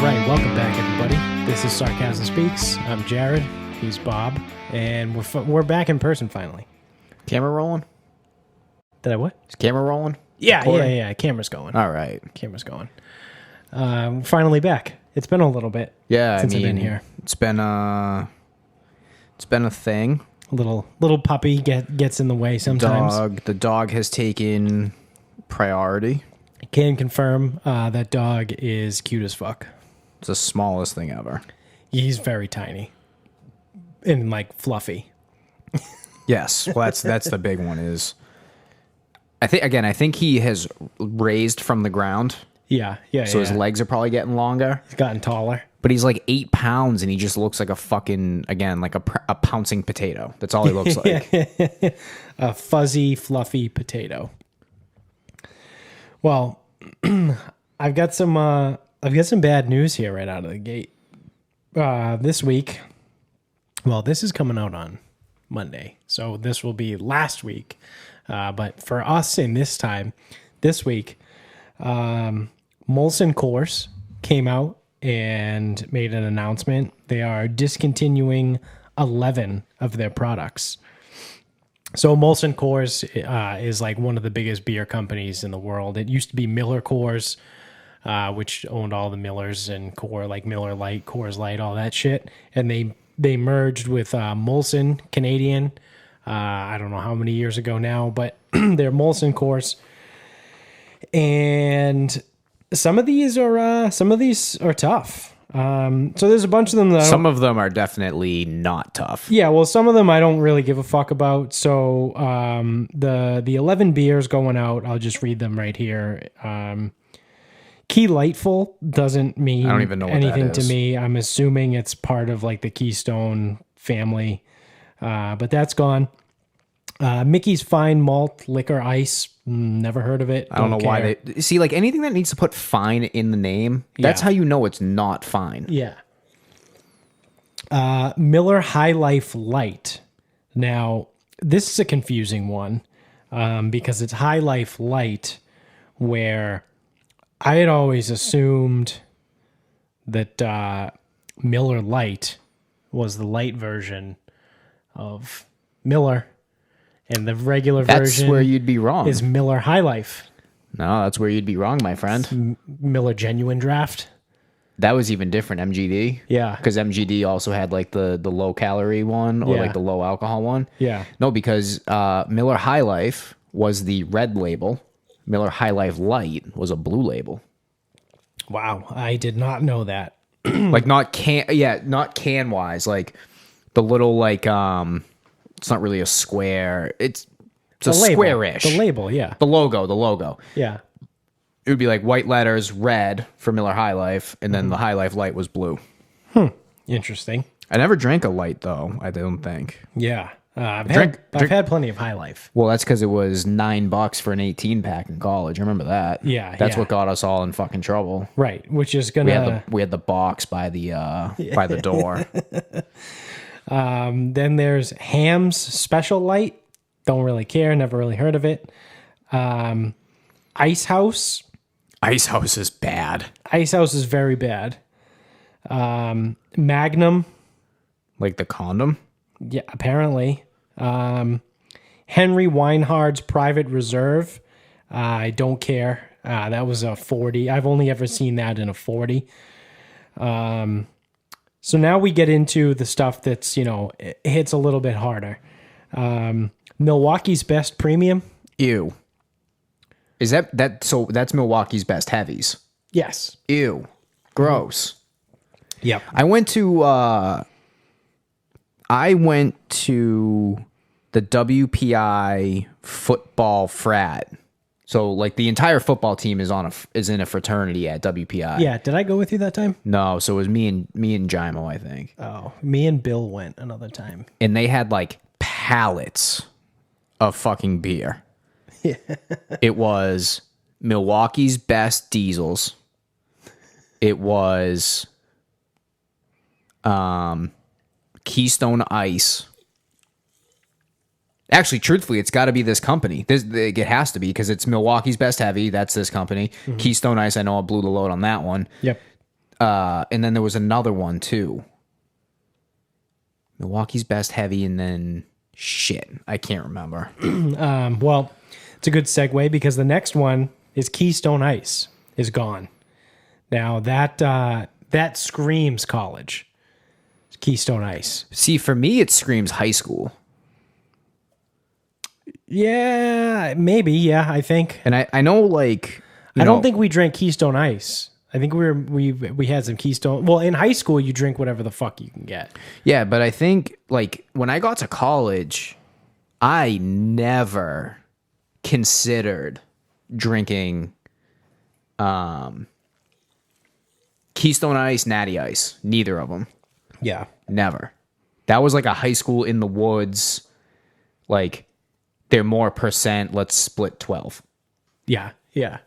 right, welcome back, everybody. This is Sarcasm Speaks. I'm Jared. He's Bob, and we're back in person finally. Camera rolling? Did I what? Is camera rolling? Yeah. Camera's going. All right. Camera's going. We're finally back. It's been a little bit. Yeah, since I've been here. It's been a thing. A little puppy gets in the way sometimes. The dog has taken priority. I can confirm that dog is cute as fuck. It's the smallest thing ever. He's very tiny and like fluffy. Yes, well, that's the big one. Is I think he has raised from the ground. Yeah. So his legs are probably getting longer. He's gotten taller. But he's like 8 pounds, and he just looks like a fucking, again, like a pouncing potato. That's all he looks like. A fuzzy, fluffy potato. Well, I've got some bad news here right out of the gate. This week, well, this is coming out on Monday, so this will be last week. But for us this week, Molson Coors came out and made an announcement. They are discontinuing 11 of their products. So Molson Coors is like one of the biggest beer companies in the world. It used to be Miller Coors, which owned all the Millers and Coors, like Miller Lite, Coors Light, all that shit. And they merged with Molson Canadian. I don't know how many years ago now, but they're Molson Coors. And some of these are tough. So there's a bunch of them that some of them are definitely not tough. Yeah, well, some of them I don't really give a fuck about. So the 11 beers going out, I'll just read them right here. Key Lightful doesn't mean I don't even know what anything that to is. me. I'm assuming it's part of like the Keystone family, but that's gone. Mickey's Fine Malt Liquor Ice, never heard of it. I don't know why they see like anything that needs to put fine in the name. That's Yeah. how you know it's not fine. Yeah. Miller High Life Light. Now, this is a confusing one because it's High Life Light, where I had always assumed that Miller Lite was the light version of Miller, and the regular That's version where you'd be wrong. is Miller High Life. No, that's where you'd be wrong, my friend. Miller Genuine Draft. That was even different, MGD. Yeah. Because MGD also had like the low calorie one or Yeah. like the low alcohol one. Yeah. No, because Miller High Life was the red label. Miller High Life Light was a blue label. Wow, I did not know that. Like not can wise, like the little like it's not really a square. It's a label. square-ish. The label, yeah. The logo. Yeah. It would be like white letters, red for Miller High Life, and then the High Life Light was blue. Interesting. I never drank a light though. I don't think. Yeah. I've Drink- had plenty of High Life. Well, that's because it was $9 for an 18 pack in college. I remember that. Yeah, that's yeah. what got us all in fucking trouble. Right, which is gonna. We had the box by the door. Then there's Ham's Special Light. Don't really care. Never really heard of it. Ice House. Ice House is bad. Ice House is very bad. Magnum. Like the condom. Yeah, apparently. Henry Weinhard's Private Reserve. I don't care. That was a 40. I've only ever seen that in a 40. So now we get into the stuff that's, it hits a little bit harder. Milwaukee's Best Premium. Ew. Is that so? That's Milwaukee's Best Heavies. Yes. Ew. Gross. Yep. I went to the WPI football frat. So like the entire football team is in a fraternity at WPI. Yeah. Did I go with you that time? No, so it was me and Jimo, I think. Oh, me and Bill went another time. And they had like pallets of fucking beer. Yeah. It was Milwaukee's Best Diesels. It was Keystone Ice. Actually, truthfully, it's got to be this company. It has to be because it's Milwaukee's Best Heavy. That's this company. Keystone Ice, I know I blew the load on that one. Yep. And then there was another one too. Milwaukee's Best Heavy, and then shit, I can't remember. Well, it's a good segue because the next one is Keystone Ice is gone. Now that screams college. Keystone Ice. See, for me, it screams high school. Yeah, maybe. Yeah, I think. And I know, like, I don't think we drank Keystone Ice. I think we had some Keystone. Well, in high school, you drink whatever the fuck you can get. Yeah, but I think, like, when I got to college, I never considered drinking Keystone Ice, Natty Ice. Neither of them. Yeah. Never. That was like a high school in the woods. Like, they're more percent. Let's split 12. Yeah. Yeah.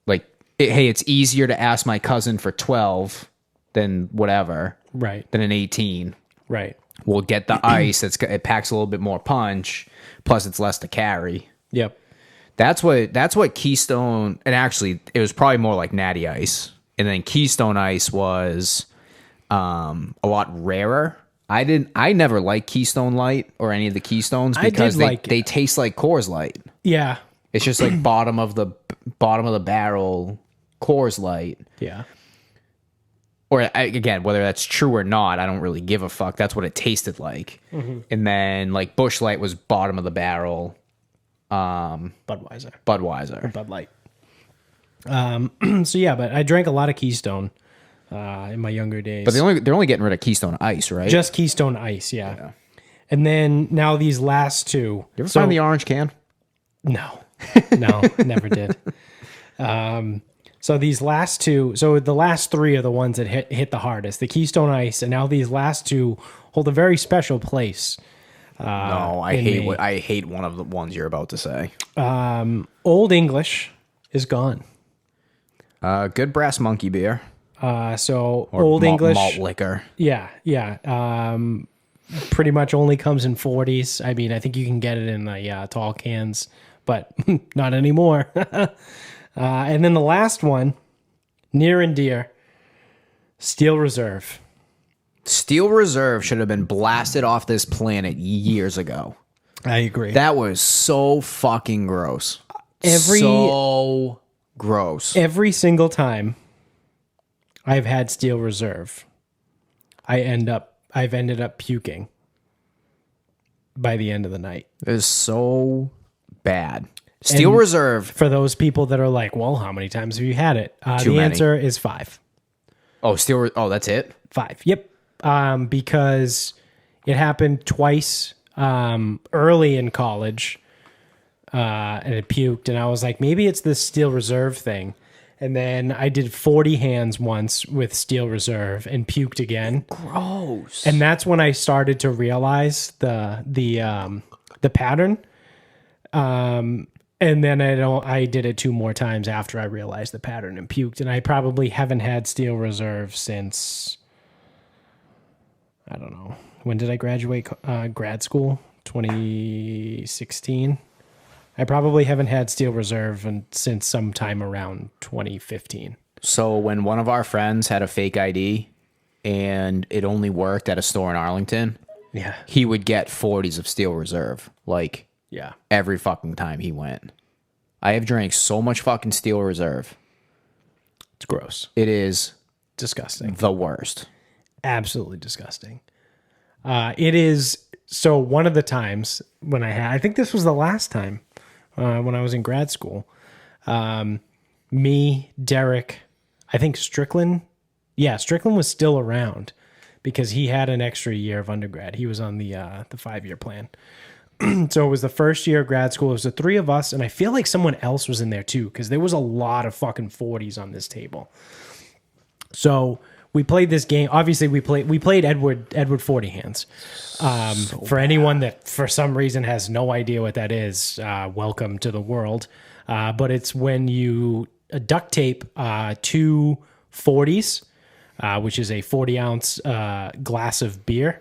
Like, hey, it's easier to ask my cousin for 12 than whatever. Right. Than an 18. Right. We'll get the ice. It packs a little bit more punch. Plus, it's less to carry. Yep. That's what Keystone, and actually, it was probably more like Natty Ice. And then Keystone Ice was a lot rarer. I never liked Keystone Light or any of the Keystones because they taste like Coors Light. Yeah. It's just like bottom of the barrel Coors Light. Yeah. Or again, whether that's true or not, I don't really give a fuck. That's what it tasted like. Mm-hmm. And then like Busch Light was bottom of the barrel. Budweiser. Or Bud Light. So yeah, but I drank a lot of Keystone in my younger days. But they're only getting rid of Keystone Ice, right? Just Keystone Ice, yeah. And then now these last two. You ever find the orange can? No, never did. So these last two, so the last three are the ones that hit the hardest. The Keystone Ice, and now these last two hold a very special place. No, I hate one of the ones you're about to say. Old English is gone. Good Brass Monkey beer. So Or Old English malt liquor. Yeah. Pretty much only comes in 40s. I mean, I think you can get it in the tall cans, but not anymore. And then the last one, near and dear, Steel Reserve. Steel Reserve should have been blasted off this planet years ago. I agree. That was so fucking gross. So gross. Every single time I've had Steel Reserve, I've ended up puking by the end of the night. It was so bad. Steel Reserve. For those people that are like, well, how many times have you had it? Too many. Answer is 5. Oh, that's it? 5. Yep. Because it happened twice early in college, and it puked, and I was like, maybe it's this Steel Reserve thing. And then I did 40 hands once with Steel Reserve and puked again. Gross. And that's when I started to realize the pattern. And then I did it 2 more times after I realized the pattern and puked. And I probably haven't had Steel Reserve since, I don't know. When did I graduate grad school? 2016. I probably haven't had Steel Reserve since sometime around 2015. So when one of our friends had a fake ID and it only worked at a store in Arlington, yeah, he would get 40s of Steel Reserve. Like, yeah, every fucking time he went. I have drank so much fucking Steel Reserve. It's gross. It is disgusting. The worst. Absolutely disgusting. It is. So one of the times when I think this was the last time when I was in grad school, me, Derek, I think Strickland. Yeah, Strickland was still around because he had an extra year of undergrad. He was on the 5-year plan. So it was the first year of grad school. It was the 3 of us, and I feel like someone else was in there too because there was a lot of fucking 40s on this table. So we played this game. Obviously, we played Edward 40 hands. For anyone that for some reason has no idea what that is, welcome to the world. But it's when you duct tape 2 40s, which is a 40-ounce glass of beer.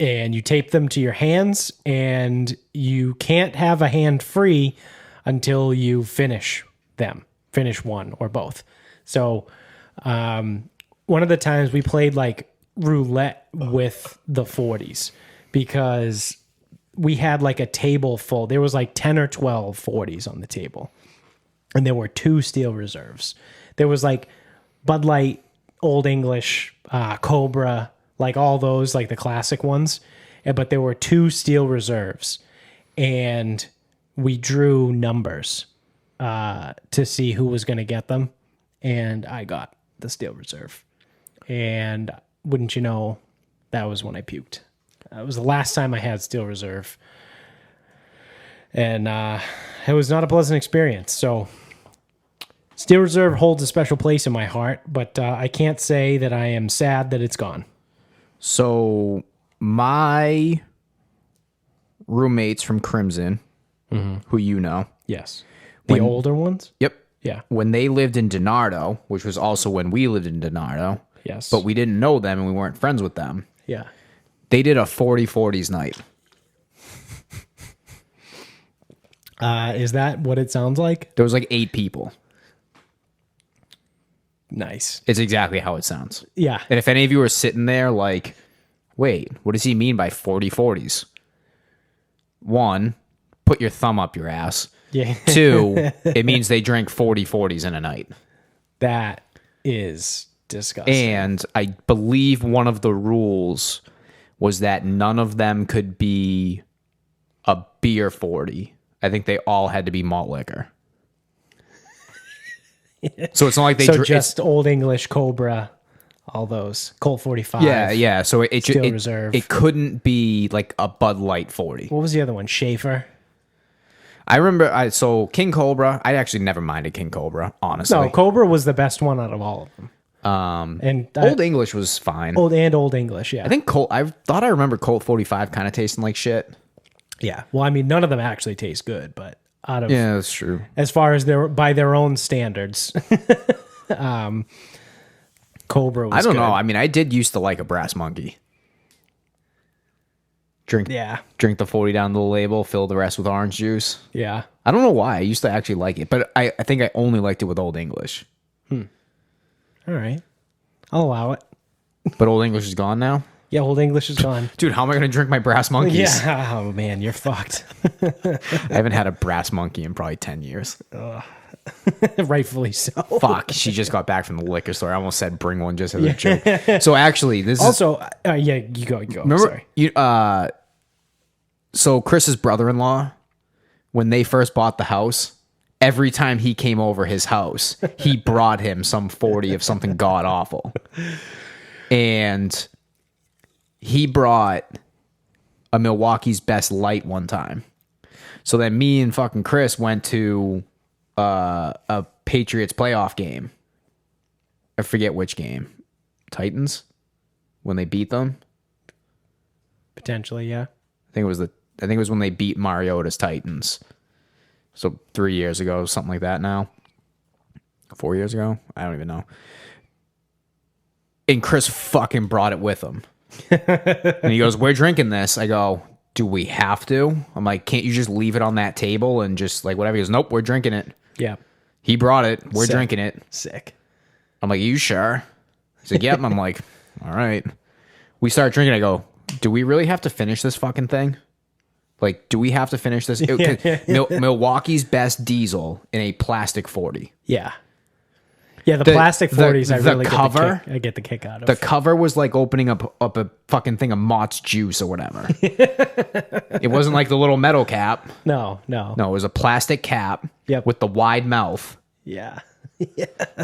And you tape them to your hands, and you can't have a hand free until you finish one or both. So One of the times we played like roulette with the 40s because we had like a table full. There was like 10 or 12 40s on the table. And there were 2 steel reserves. There was like Bud Light, Old English, Cobra, like all those, like the classic ones. But there were 2 steel reserves. And we drew numbers to see who was going to get them. And I got the steel reserve. And wouldn't you know, that was when I puked. It was the last time I had steel reserve. And it was not a pleasant experience. So steel reserve holds a special place in my heart, but I can't say that I am sad that it's gone. So my roommates from Crimson, who you know. Yes. The older ones? Yep. Yeah. When they lived in DiNardo, which was also when we lived in DiNardo. Yes. But we didn't know them and we weren't friends with them. Yeah. They did a 40-40s night. Is that what it sounds like? There was like 8 people. Nice. It's exactly how it sounds. Yeah. And if any of you are sitting there like, wait, what does he mean by 40-40s? 1, put your thumb up your ass. Yeah. 2, it means they drank 40-40s in a night. That is disgusting. And I believe one of the rules was that none of them could be a beer 40. I think they all had to be malt liquor. So it's not like they just Old English, Cobra, all those Colt 45. Yeah. So it Reserve. It couldn't be like a Bud Light 40. What was the other one? Schaefer. I remember. So King Cobra. I actually never minded King Cobra. Honestly, No, Cobra was the best one out of all of them. And Old English was fine. Old English. Yeah. I think Colt. I thought I remember Colt 45 kind of tasting like shit. Yeah. Well, I mean, none of them actually taste good, but out of that's true. As far as by their own standards, Cobra was I don't good. know. I mean, I did used to like a Brass Monkey. Drink the 40 down the label, fill the rest with orange juice. Yeah. I don't know why. I used to actually like it, but I think I only liked it with Old English. All right. I'll allow it. But Old English is gone now? Yeah, Old English is gone. Dude, how am I going to drink my Brass Monkeys? Yeah. Oh, man, you're fucked. I haven't had a Brass Monkey in probably 10 years. Rightfully so. Fuck, she just got back from the liquor store. I almost said bring one just as a joke. So actually, this also, yeah, you go. Remember, sorry. So Chris's brother-in-law, when they first bought the house, every time he came over his house, he brought him some 40 of something god-awful. And he brought a Milwaukee's Best Light one time. So then me and fucking Chris went to a Patriots playoff game. I forget which game. Titans? When they beat them? Potentially, yeah. I think it was when they beat Mariota's Titans. So 3 years ago, something like that now. 4 years ago? I don't even know. And Chris fucking brought it with him. And he goes, we're drinking this. I go, do we have to? I'm like, can't you just leave it on that table and just like whatever? He goes, nope, we're drinking it. Yeah. He brought it. We're Sick. drinking it. Sick. I'm like, you sure? He's like, yep. I'm like, all right. We start drinking. I go, do we really have to finish this fucking thing? Like, do we have to finish this? Milwaukee's Best Diesel in a plastic 40. Yeah. Yeah, the plastic 40s, I really get the kick out of. The cover was like opening up a fucking thing of Mott's juice or whatever. It wasn't like the little metal cap. No. No, it was a plastic cap with the wide mouth. Yeah.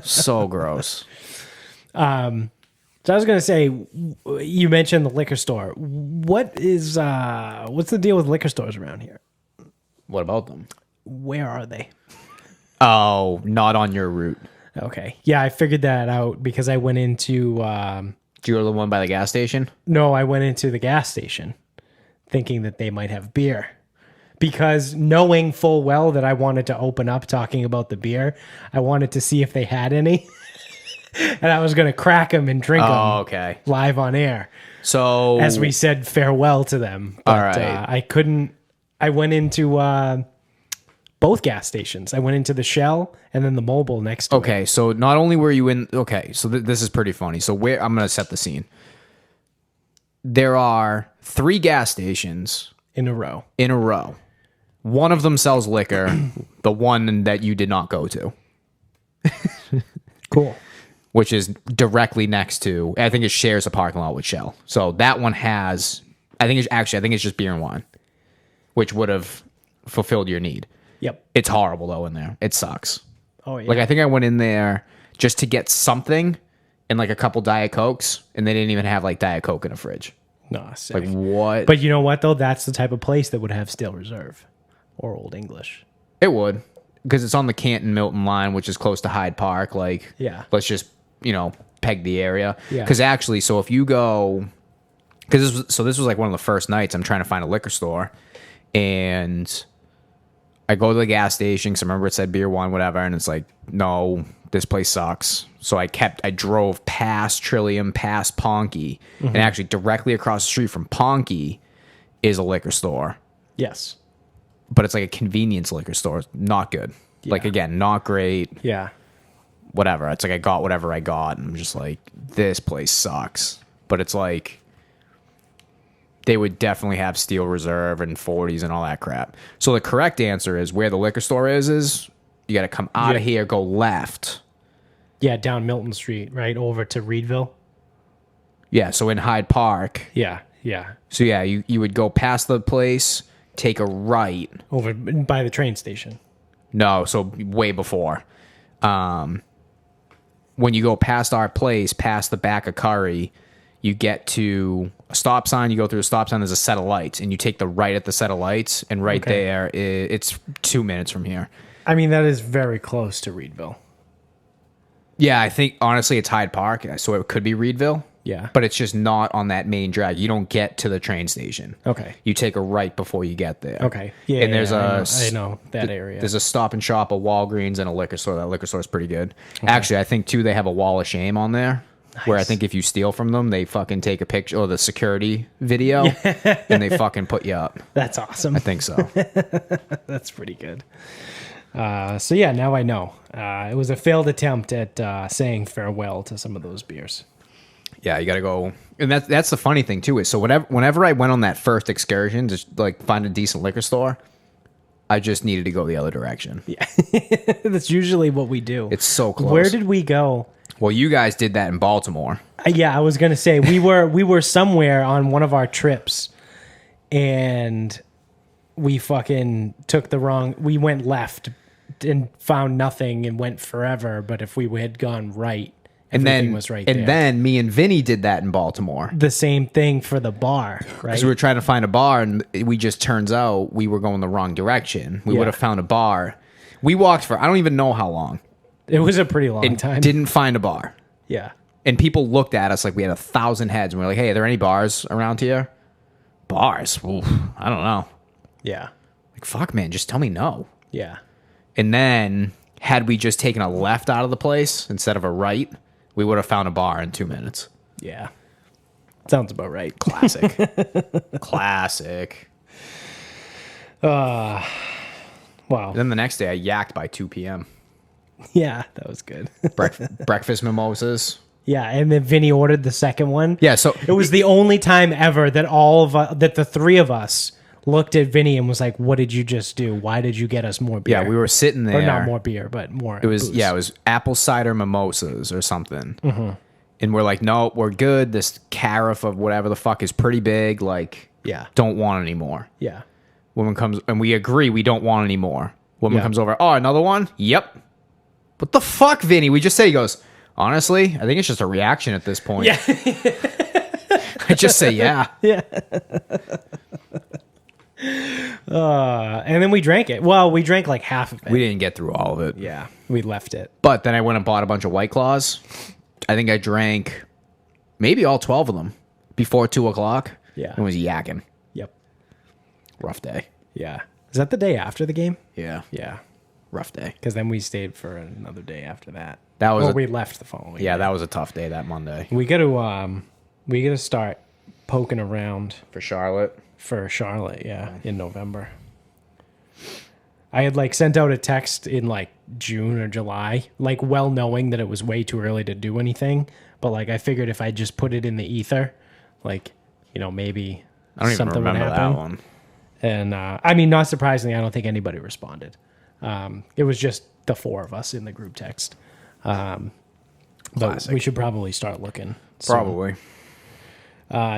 So gross. So I was going to say, you mentioned the liquor store. What's the deal with liquor stores around here? What about them? Where are they? Oh, not on your route. Okay. Yeah, I figured that out because I went into... Did you go to the one by the gas station? No, I went into the gas station thinking that they might have beer. Because knowing full well that I wanted to open up talking about the beer, I wanted to see if they had any. And I was going to crack them and drink them live on air. So... As we said farewell to them. But, all right. I couldn't... I went into Both gas stations. I went into the Shell and then the Mobile next to it. Okay, so not only were you in... Okay, so this is pretty funny. So I'm going to set the scene. There are 3 gas stations In a row. One of them sells liquor, the one that you did not go to. Cool. Which is directly next to... I think it shares a parking lot with Shell. So that one has... I think it's just beer and wine, which would have fulfilled your need. Yep. It's horrible, though, in there. It sucks. Oh, yeah. Like, I think I went in there just to get something and, like, a couple Diet Cokes, and they didn't even have, like, Diet Coke in a fridge. No, sick. Like, what? But you know what, though? That's the type of place that would have Stale Reserve or Old English. It would, because it's on the Canton-Milton line, which is close to Hyde Park. Like, Yeah. let's just, peg the area. Yeah. Because actually, so if you go... Because this was, like, one of the first nights I'm trying to find a liquor store, and... I go to the gas station because I remember it said beer, wine, whatever, and it's like, no, this place sucks. So I drove past Trillium, past Ponky, and actually directly across the street from Ponky is a liquor store. Yes. But it's like a convenience liquor store. Not good. Yeah. Like, again, not great. Yeah. Whatever. It's like I got whatever I got, and I'm just like, this place sucks. But it's like... They would definitely have Steel Reserve and 40s and all that crap. So the correct answer is where the liquor store is you got to come out of here, go left. Yeah, down Milton Street, right over to Reedville. Yeah, so in Hyde Park. Yeah, yeah. So yeah, you would go past the place, take a right. Over by the train station. No, so way before. When you go past our place, past the back of Curry, you get to a stop sign, you go through a stop sign, there's a set of lights, and you take the right at the set of lights, and right there, it's 2 minutes from here. I mean, that is very close to Reedville. Yeah, I think, honestly, it's Hyde Park, so it could be Reedville. Yeah. But it's just not on that main drag. You don't get to the train station. Okay. You take a right before you get there. Okay. Yeah, and there's I know that area. There's a Stop and Shop, a Walgreens, and a liquor store. That liquor store is pretty good. Okay. Actually, I think, too, they have a wall of shame on there. Nice. Where I think if you steal from them, they fucking take a picture or the security video and they fucking put you up. That's awesome. I think so. That's pretty good. So yeah, now I know. It was a failed attempt at saying farewell to some of those beers. Yeah, you got to go. And that's the funny thing too is so whenever I went on that first excursion to like find a decent liquor store, I just needed to go the other direction. Yeah. That's usually what we do. It's so close. Where did we go? Well, you guys did that in Baltimore. Yeah, I was gonna say we were somewhere on one of our trips, and we fucking took the wrong. We went left and found nothing and went forever. But if we had gone right, everything was right there. And then me and Vinny did that in Baltimore. The same thing for the bar, right? Because we were trying to find a bar, and we just turns out we were going the wrong direction. We would have found a bar. We walked for I don't even know how long. It was a pretty long time. Didn't find a bar. Yeah. And people looked at us like we had 1,000 heads. And we were like, hey, are there any bars around here? Bars? Oof, I don't know. Yeah. Like, fuck, man, just tell me no. Yeah. And then, had we just taken a left out of the place instead of a right, we would have found a bar in 2 minutes. Yeah. Sounds about right. Classic. Classic. Wow. Then the next day, I yacked by 2 p.m. Yeah, that was good. Breakfast mimosas. Yeah, and then Vinny ordered the second one. Yeah, so it was the only time ever that that the three of us looked at Vinny and was like, "What did you just do? Why did you get us more beer?" Yeah, we were sitting there. Or not more beer, but more. It was booze. it was apple cider mimosas or something. Mm-hmm. And we're like, "No, we're good. This carafe of whatever the fuck is pretty big. Like, don't want any more." Yeah. Woman comes and we agree we don't want any more. Woman comes over. Oh, another one? Yep. What the fuck, Vinny? We just said. He goes, honestly, I think it's just a reaction at this point. Yeah. I just say yeah. Yeah. And then we drank it. Well, we drank like half of it. We didn't get through all of it. Yeah. We left it. But then I went and bought a bunch of White Claws. I think I drank maybe all 12 of them before 2 o'clock. Yeah. And was yakking. Yep. Rough day. Yeah. Is that the day after the game? Yeah. Yeah. Rough day. Because then we stayed for another day after that. That was we left the following. Yeah, day. that was a tough day that Monday. We got to start poking around For Charlotte. for Charlotte, in November. I had like sent out a text in like June or July, like well knowing that it was way too early to do anything. But like I figured if I just put it in the ether, like, maybe I don't even something would remember happen. that one. And I mean, not surprisingly, I don't think anybody responded. It was just the four of us in the group text. But Classic. we should probably start looking. soon. Probably.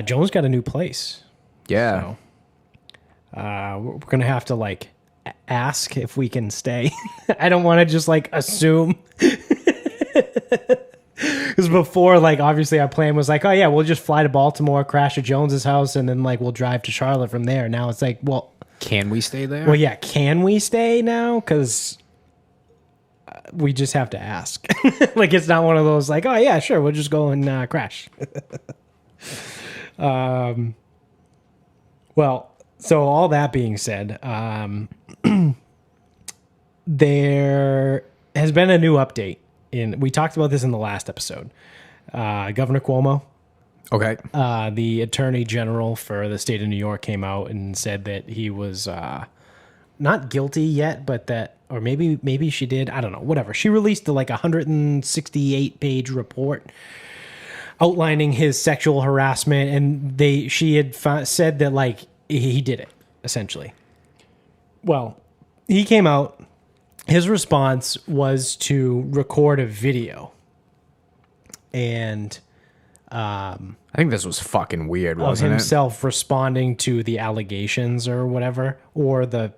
Jones got a new place. Yeah. We're gonna have to like ask if we can stay. I don't want to just like assume. Because before, like, obviously our plan was like, oh yeah, we'll just fly to Baltimore, crash at Jones's house, and then like we'll drive to Charlotte from there. Now it's like, well, Can we stay there? well, yeah, can we stay now? Because we just have to ask. Like, it's not one of those like, oh yeah, sure, we'll just go and crash. Well, so all that being said, there has been a new update. We talked about this in the last episode. Governor Cuomo, Okay. the attorney general for the state of New York, came out and said that he was not guilty yet, but that, or maybe she did. I don't know. Whatever. She released like 168-page report outlining his sexual harassment, and she had said that like he did it essentially. Well, he came out. His response was to record a video, and I think this was fucking weird, of wasn't it? himself responding to the allegations or whatever, or the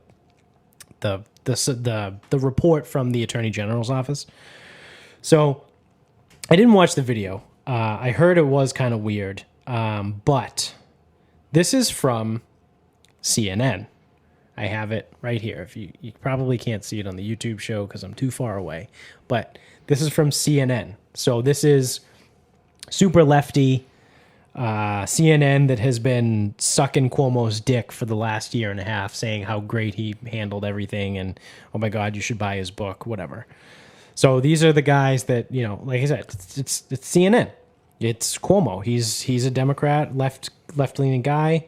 report from the Attorney General's office. So I didn't watch the video. I heard it was kind of weird, but this is from CNN. I have it right here. If you probably can't see it on the YouTube show because I'm too far away, but this is from CNN. So this is super lefty CNN that has been sucking Cuomo's dick for the last year and a half, saying how great he handled everything and, oh my God, you should buy his book, whatever. So these are the guys that, like I said, it's CNN. It's Cuomo. He's a Democrat, left-leaning guy.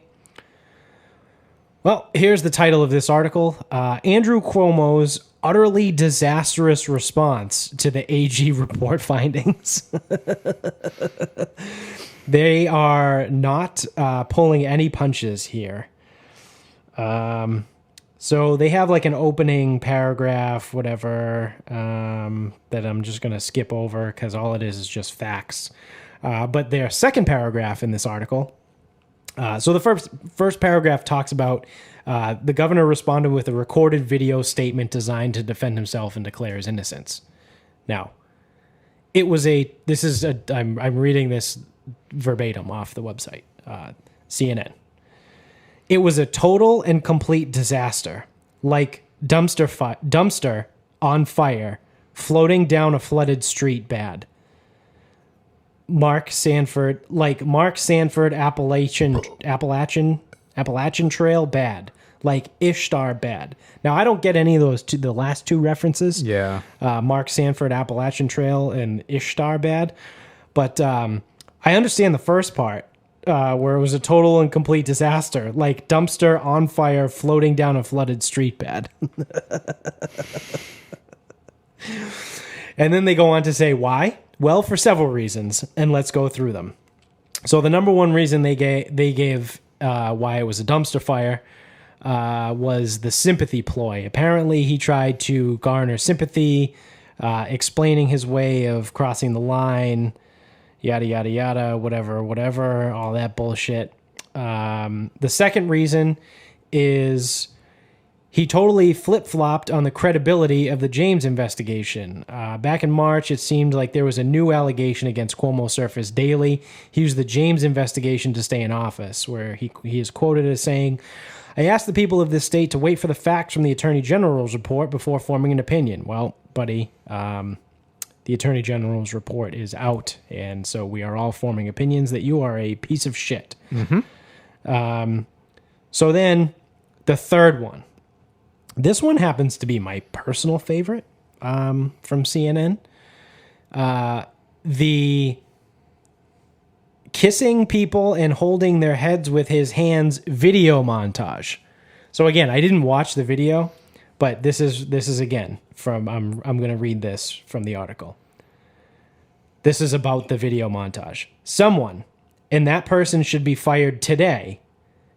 Well, here's the title of this article. Andrew Cuomo's utterly disastrous response to the AG report findings. They are not pulling any punches here. So they have like an opening paragraph, whatever, that I'm just going to skip over because all it is just facts. But their second paragraph in this article, so the first paragraph talks about the governor responded with a recorded video statement designed to defend himself and declare his innocence. Now, I'm reading this verbatim off the website, CNN. It was a total and complete disaster, like dumpster on fire, floating down a flooded street bad. Mark Sanford Appalachian Trail bad, like Ishtar bad. Now I don't get any of those the last two references. Yeah. Mark Sanford Appalachian Trail and Ishtar bad, but I understand the first part where it was a total and complete disaster, like dumpster on fire, floating down a flooded street bad. And then they go on to say why. Well, for several reasons, and let's go through them. So the number one reason they gave why it was a dumpster fire was the sympathy ploy. Apparently, he tried to garner sympathy, explaining his way of crossing the line, yada, yada, yada, whatever, all that bullshit. The second reason is he totally flip-flopped on the credibility of the James investigation. Back in March, it seemed like there was a new allegation against Cuomo surfaced daily. He used the James investigation to stay in office, where he is quoted as saying, I asked the people of this state to wait for the facts from the Attorney General's report before forming an opinion. Well, buddy, the Attorney General's report is out, and so we are all forming opinions that you are a piece of shit. Mm-hmm. So then, the third one. This one happens to be my personal favorite from CNN. The kissing people and holding their heads with his hands video montage. So again, I didn't watch the video, But this is again from I'm going to read this from the article. This is about the video montage. Someone, and that person should be fired today,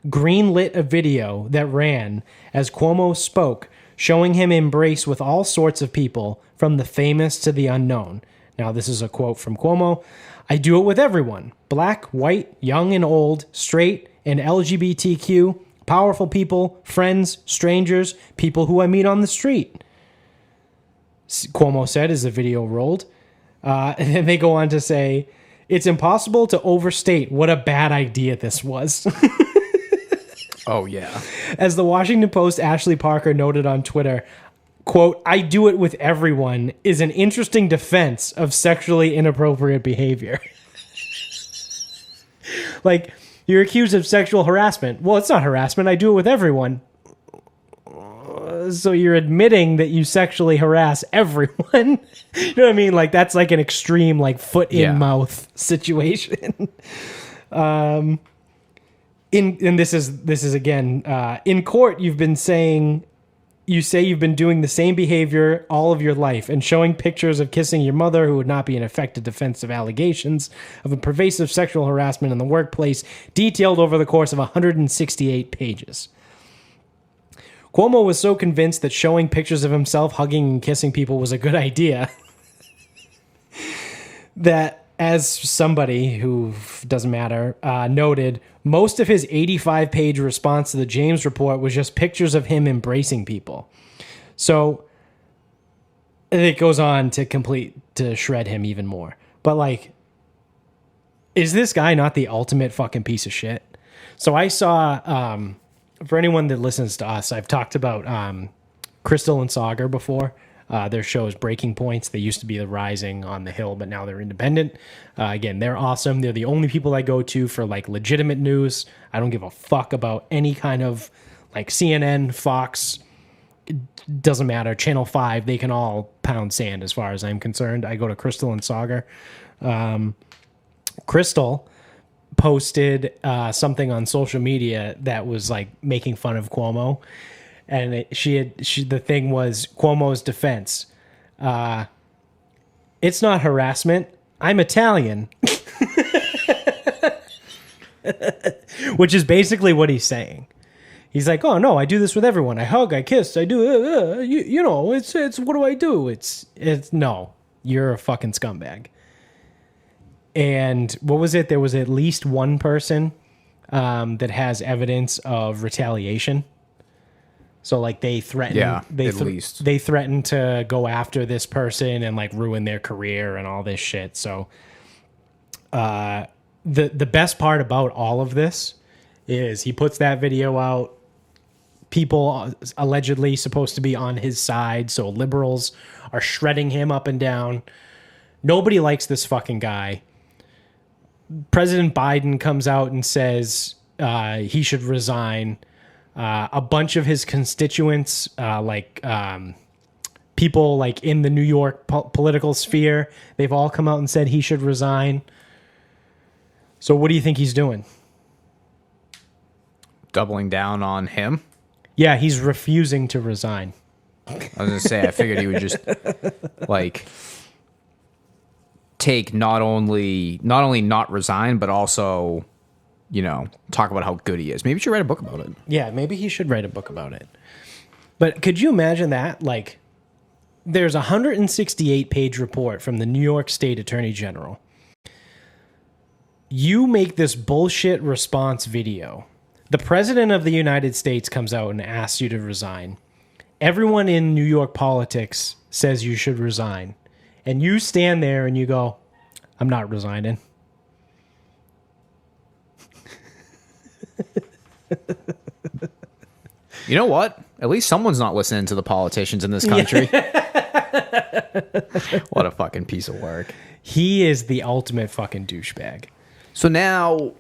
greenlit a video that ran as Cuomo spoke, showing him embrace with all sorts of people, from the famous to the unknown. Now, this is a quote from Cuomo. I do it with everyone. Black, white, young and old, straight and LGBTQ, powerful people, friends, strangers, people who I meet on the street. Cuomo said as the video rolled. And then they go on to say, it's impossible to overstate what a bad idea this was. Oh, yeah. As the Washington Post Ashley Parker noted on Twitter, quote, I do it with everyone is an interesting defense of sexually inappropriate behavior. Like, you're accused of sexual harassment. Well, it's not harassment. I do it with everyone. So you're admitting that you sexually harass everyone. You know what I mean? Like, that's like an extreme, like, foot in mouth situation. And this is again, in court, you've been saying, you say you've been doing the same behavior all of your life and showing pictures of kissing your mother, who would not be an effective defense of allegations of a pervasive sexual harassment in the workplace, detailed over the course of 168 pages. Cuomo was so convinced that showing pictures of himself hugging and kissing people was a good idea that, as somebody who doesn't matter noted, most of his 85-page response to the James report was just pictures of him embracing people. So it goes on to shred him even more. But like, is this guy not the ultimate fucking piece of shit? So I saw, for anyone that listens to us, I've talked about Crystal and Sagar before. Their show is Breaking Points. They used to be the Rising on the Hill, but now they're independent. Again, they're awesome. They're the only people I go to for like legitimate news. I don't give a fuck about any kind of like CNN, Fox. It doesn't matter. Channel 5, they can all pound sand as far as I'm concerned. I go to Crystal and Sagar. Crystal posted something on social media that was like making fun of Cuomo. And the thing was Cuomo's defense. It's not harassment. I'm Italian. Which is basically what he's saying. He's like, oh no, I do this with everyone. I hug, I kiss, I do, you know, it's what do I do? It's no, you're a fucking scumbag. And what was it? There was at least one person that has evidence of retaliation. So like they threatened, they threatened to go after this person and like ruin their career and all this shit. So the best part about all of this is he puts that video out. People allegedly supposed to be on his side, so liberals are shredding him up and down. Nobody likes this fucking guy. President Biden comes out and says he should resign. A bunch of his constituents, people like in the New York political sphere, they've all come out and said he should resign. So what do you think he's doing? Doubling down on him? Yeah, he's refusing to resign. I was going to say, I figured he would just like take not only not resign, but also, you know, talk about how good he is. Maybe he should write a book about it. Yeah, maybe he should write a book about it. But could you imagine that? Like, there's a 168-page report from the New York State Attorney General. You make this bullshit response video. The President of the United States comes out and asks you to resign. Everyone in New York politics says you should resign. And you stand there and you go, I'm not resigning. You know what? At least someone's not listening to the politicians in this country. What a fucking piece of work. He is the ultimate fucking douchebag. So now,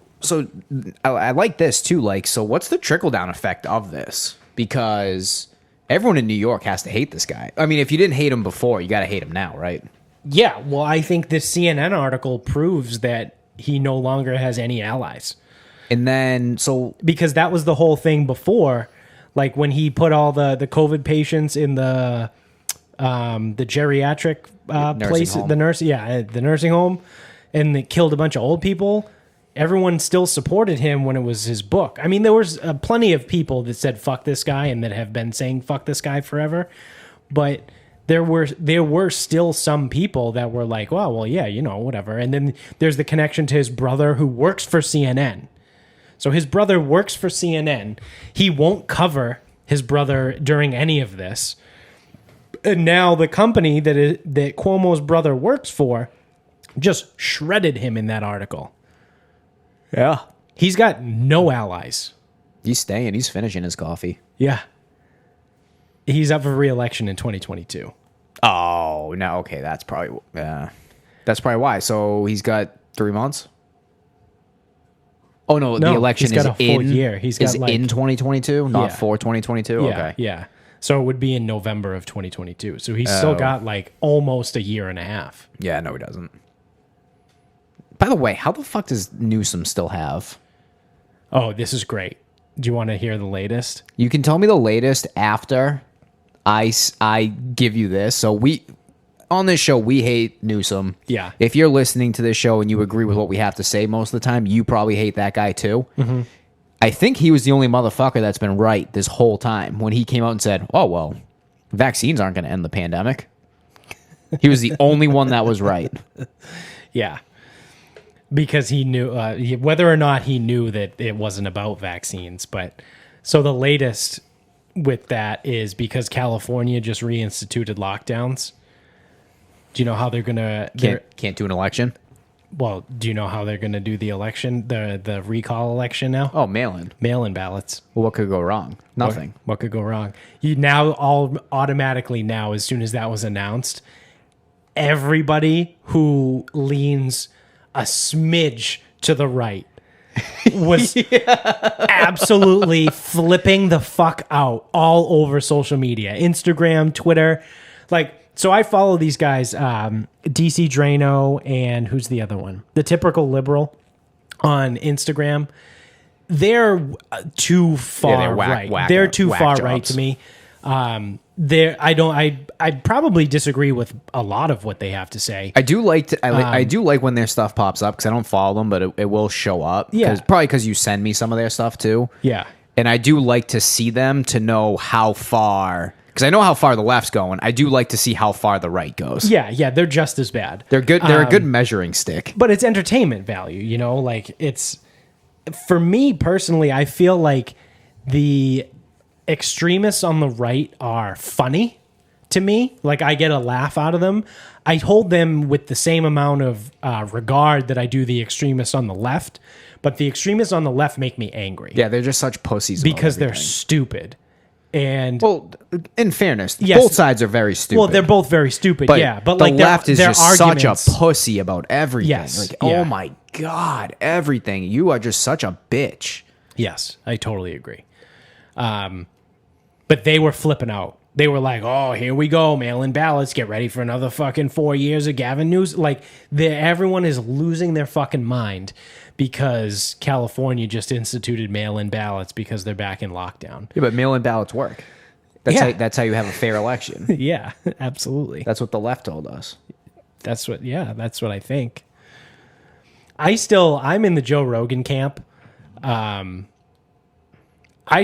I like this too. Like, so what's the trickle down effect of this? Because everyone in New York has to hate this guy. I mean, if you didn't hate him before, you got to hate him now, right? Yeah. Well, I think this CNN article proves that he no longer has any allies. And then, so because that was the whole thing before. Like when he put all the COVID patients in the geriatric place, home. the nursing home, and it killed a bunch of old people. Everyone still supported him when it was his book. I mean, there was plenty of people that said "fuck this guy" and that have been saying "fuck this guy" forever, but there were still some people that were like, well, yeah, whatever. And then there's the connection to his brother who works for CNN. So his brother works for CNN. He won't cover his brother during any of this. And now the company that Cuomo's brother works for just shredded him in that article. Yeah. He's got no allies. He's staying. He's finishing his coffee. Yeah. He's up for re-election in 2022. Oh, no. Okay, that's probably why. So he's got 3 months? Oh, no, the election he's got is a full year. He's got in 2022, not Yeah. for 2022? Yeah, Okay. yeah. So it would be in November of 2022. So he's still got like almost a year and a half. Yeah, no, he doesn't. By the way, how the fuck does Newsom still have? Oh, this is great. Do you want to hear the latest? You can tell me the latest after I give you this. So on this show, we hate Newsom. Yeah. If you're listening to this show and you agree with what we have to say most of the time, you probably hate that guy too. Mm-hmm. I think he was the only motherfucker that's been right this whole time when he came out and said, oh, well, vaccines aren't going to end the pandemic. He was the only one that was right. Yeah. Because he knew, whether or not he knew that it wasn't about vaccines. But so the latest with that is because California just reinstituted lockdowns. Do you know how they're going to... Can't do an election? Well, do you know how they're going to do the election, the recall election now? Oh, mail-in. Mail-in ballots. Well, what could go wrong? Nothing. What could go wrong? You now all automatically now, as soon as that was announced, everybody who leans a smidge to the right was absolutely flipping the fuck out all over social media, Instagram, Twitter. Like, so I follow these guys, DC Drano, and who's the other one? The Typical Liberal on Instagram. They're too far right. They're too far right to me. I probably disagree with a lot of what they have to say. I do like I do like when their stuff pops up because I don't follow them, but it will show up. Yeah. Probably because you send me some of their stuff too. Yeah. And I do like to see them to know how far, because I know how far the left's going. I do like to see how far the right goes. Yeah, they're just as bad. They're good. They're a good measuring stick. But it's entertainment value, like it's, for me personally, I feel like the extremists on the right are funny to me. Like I get a laugh out of them. I hold them with the same amount of regard that I do the extremists on the left, but the extremists on the left make me angry. Yeah, they're just such pussies because they're stupid. And well, in fairness, yes, both sides are very stupid. Well, they're both very stupid. But the like left is their just arguments, such a pussy about everything. Yes, oh my god, everything. You are just such a bitch. Yes, I totally agree. But they were flipping out. They were like, "Oh, here we go, mail-in ballots. Get ready for another fucking 4 years of Gavin Newsom." Like, everyone is losing their fucking mind because California just instituted mail-in ballots because they're back in lockdown. Yeah, but mail-in ballots work. That's how you have a fair election. Yeah, absolutely. That's what the left told us. That's what I think. I'm in the Joe Rogan camp. I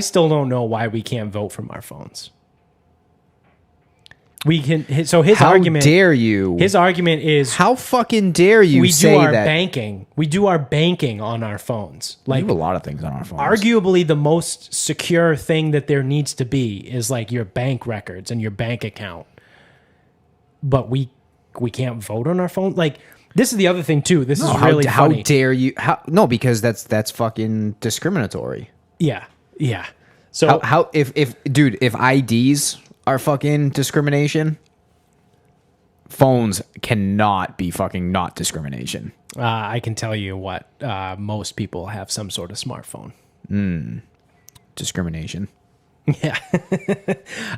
still don't know why we can't vote from our phones. We can. So his argument. How dare you? His argument is, how fucking dare you? We say do our that banking. We do our banking on our phones. Like, we do a lot of things on our phones. Arguably, the most secure thing that there needs to be is like your bank records and your bank account. But we can't vote on our phone. Like, this is the other thing too. This is really funny. How dare you? No, because that's fucking discriminatory. Yeah. Yeah. So if IDs are fucking discrimination, phones cannot be fucking not discrimination. I can tell you what, most people have some sort of smartphone. Discrimination. Yeah.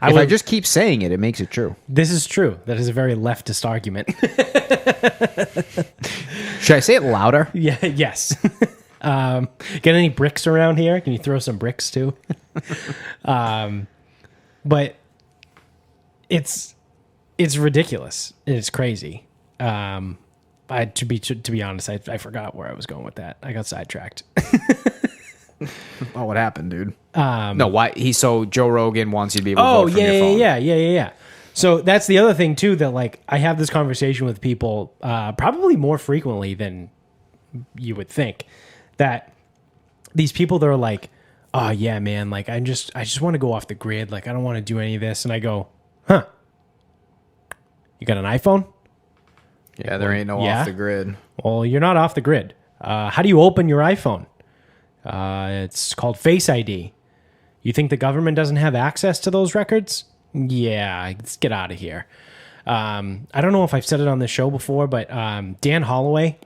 I just keep saying it, it makes it true. This is true. That is a very leftist argument. Should I say it louder? Yeah. Yes. Get any bricks around here? Can you throw some bricks too? But it's ridiculous. It's crazy. To be honest, I forgot where I was going with that. I got sidetracked. Oh, what happened, dude? No, why? So Joe Rogan wants you to be able to vote from your phone. Yeah. So that's the other thing too, that like I have this conversation with people probably more frequently than you would think, that these people that are like, oh yeah, man, like I just want to go off the grid. Like I don't want to do any of this. And I go, huh? You got an iPhone? Yeah, there ain't no off the grid. Well, you're not off the grid. How do you open your iPhone? It's called Face ID. You think the government doesn't have access to those records? Yeah, let's get out of here. I don't know if I've said it on this show before, but Dan Holloway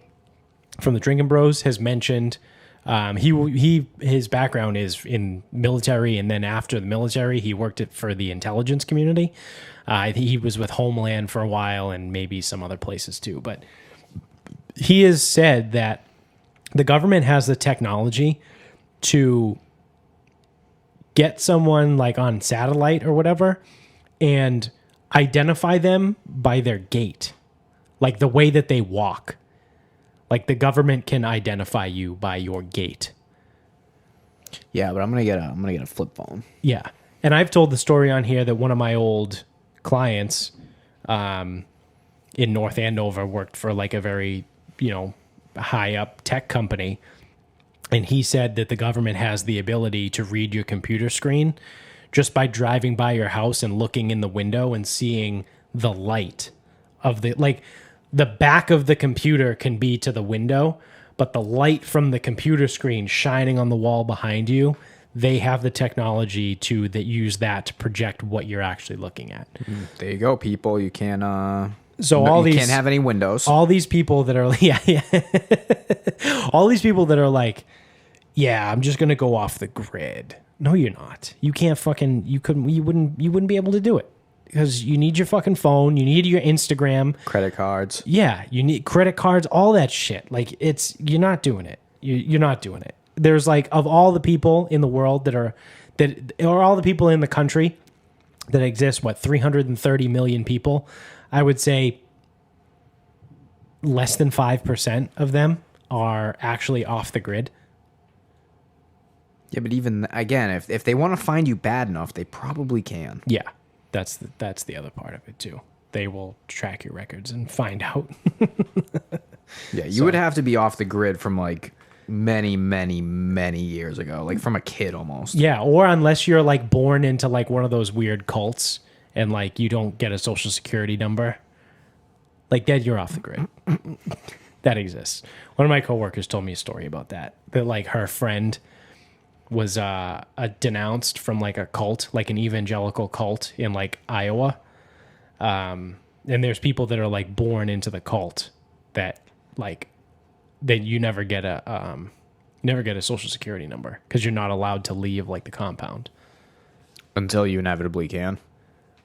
from the Drinking Bros has mentioned his background is in military, and then after the military, he worked for the intelligence community. He was with Homeland for a while and maybe some other places too. But he has said that the government has the technology to get someone like on satellite or whatever and identify them by their gait, like the way that they walk. Like the government can identify you by your gait. Yeah, but I'm gonna get a flip phone. Yeah, and I've told the story on here that one of my old clients in North Andover worked for like a very, high up tech company. And he said that the government has the ability to read your computer screen just by driving by your house and looking in the window and seeing the light of the back of the computer can be to the window, but the light from the computer screen shining on the wall behind you, they have the technology to use that to project what you're actually looking at. There you go, people. You can't you can't have any windows. All these people that are all these people that are like, yeah, I'm just gonna go off the grid. No, you're not. You can't you wouldn't be able to do it because you need your fucking phone, you need your Instagram, credit cards. Yeah, you need credit cards, all that shit. Like you're not doing it. You're not doing it. There's like, of all the people in the world or all the people in the country that exist, 330 million people, I would say less than 5% of them are actually off the grid. Yeah, but even again, if they want to find you bad enough, they probably can. Yeah, that's the other part of it too. They will track your records and find out. Yeah, you would have to be off the grid from like many, many, many years ago, like from a kid almost. Yeah, or unless you're like born into like one of those weird cults and like you don't get a social security number, like that, you're off the grid. That exists. One of my coworkers told me a story about that like her friend was denounced from like a cult, like an evangelical cult in like Iowa. And there's people that are like born into the cult that like that you never get a social security number because you're not allowed to leave like the compound until you inevitably can.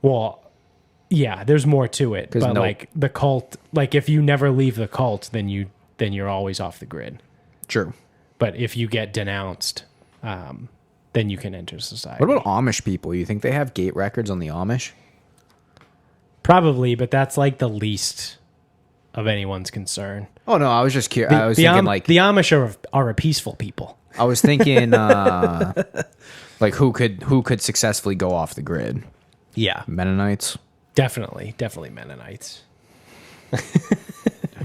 Well, yeah, there's more to it, but like the cult, like if you never leave the cult, then you're always off the grid. True. But if you get denounced, then you can enter society. What about Amish people? You think they have gate records on the Amish? Probably, but that's like the least of anyone's concern. Oh no, I was just curious. I was thinking like the Amish are a peaceful people. I was thinking like who could successfully go off the grid? Yeah, Mennonites. Definitely Mennonites.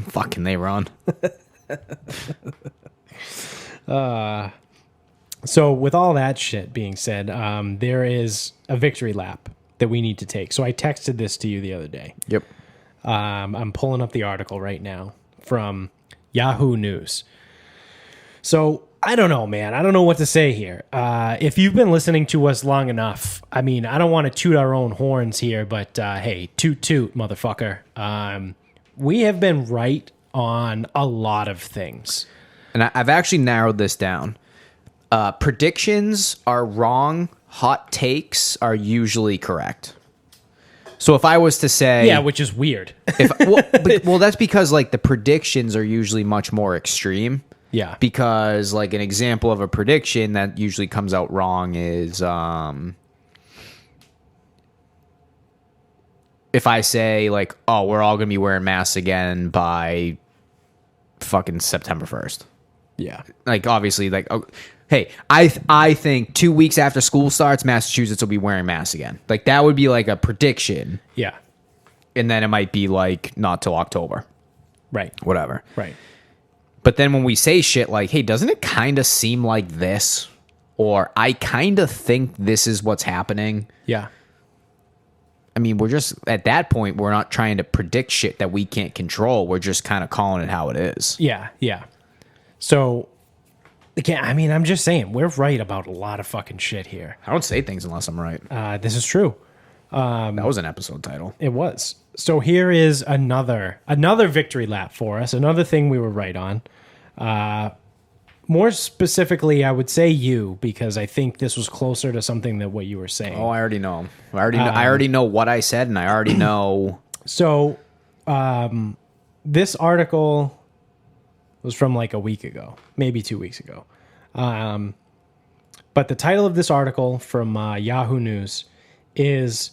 Fucking they run. So with all that shit being said, there is a victory lap that we need to take. So I texted this to you the other day. Yep. I'm pulling up the article right now from Yahoo News. So I don't know, man. I don't know what to say here. If you've been listening to us long enough, I mean, I don't want to toot our own horns here, but hey, toot toot, motherfucker. We have been right on a lot of things. And I've actually narrowed this down. Predictions are wrong. Hot takes are usually correct. So if I was to say... Yeah, which is weird. Well, that's because like the predictions are usually much more extreme. Yeah. Because like an example of a prediction that usually comes out wrong is if I say like, oh, we're all gonna be wearing masks again by fucking September 1st. Yeah. Like obviously, like, oh, hey, I think 2 weeks after school starts, Massachusetts will be wearing masks again. Like that would be like a prediction, Yeah. and then it might be like not till October, Right. whatever. Right. But then when we say shit like, hey, doesn't it kind of seem like this? Or I kind of think this is what's happening. Yeah. I mean, we're just, at that point, we're not trying to predict shit that we can't control. We're just kind of calling it how it is. Yeah. Yeah. So, again, I mean, I'm just saying, we're right about a lot of fucking shit here. I don't say things unless I'm right. This is true. That was an episode title. It was. So here is another victory lap for us. Another thing we were right on. More specifically, I would say you, because I think this was closer to something than what you were saying. Oh, I already know. I already know what I said, and I already know. So, this article was from like a week ago, maybe 2 weeks ago. But the title of this article from Yahoo News is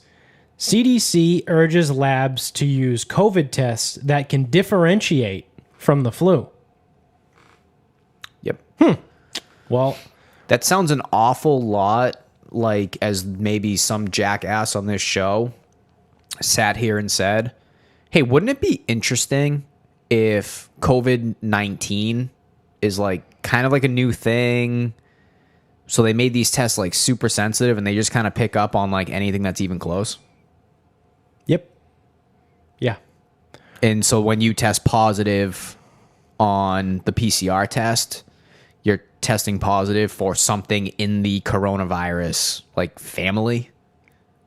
CDC urges labs to use COVID tests that can differentiate from the flu. Yep. Well, That sounds an awful lot like as maybe some jackass on this show sat here and said, hey, wouldn't it be interesting if COVID-19 is like kind of like a new thing? So they made these tests like super sensitive and they just kind of pick up on like anything that's even close. yep. Yeah. And so when you test positive on the PCR test, you're testing positive for something in the coronavirus like family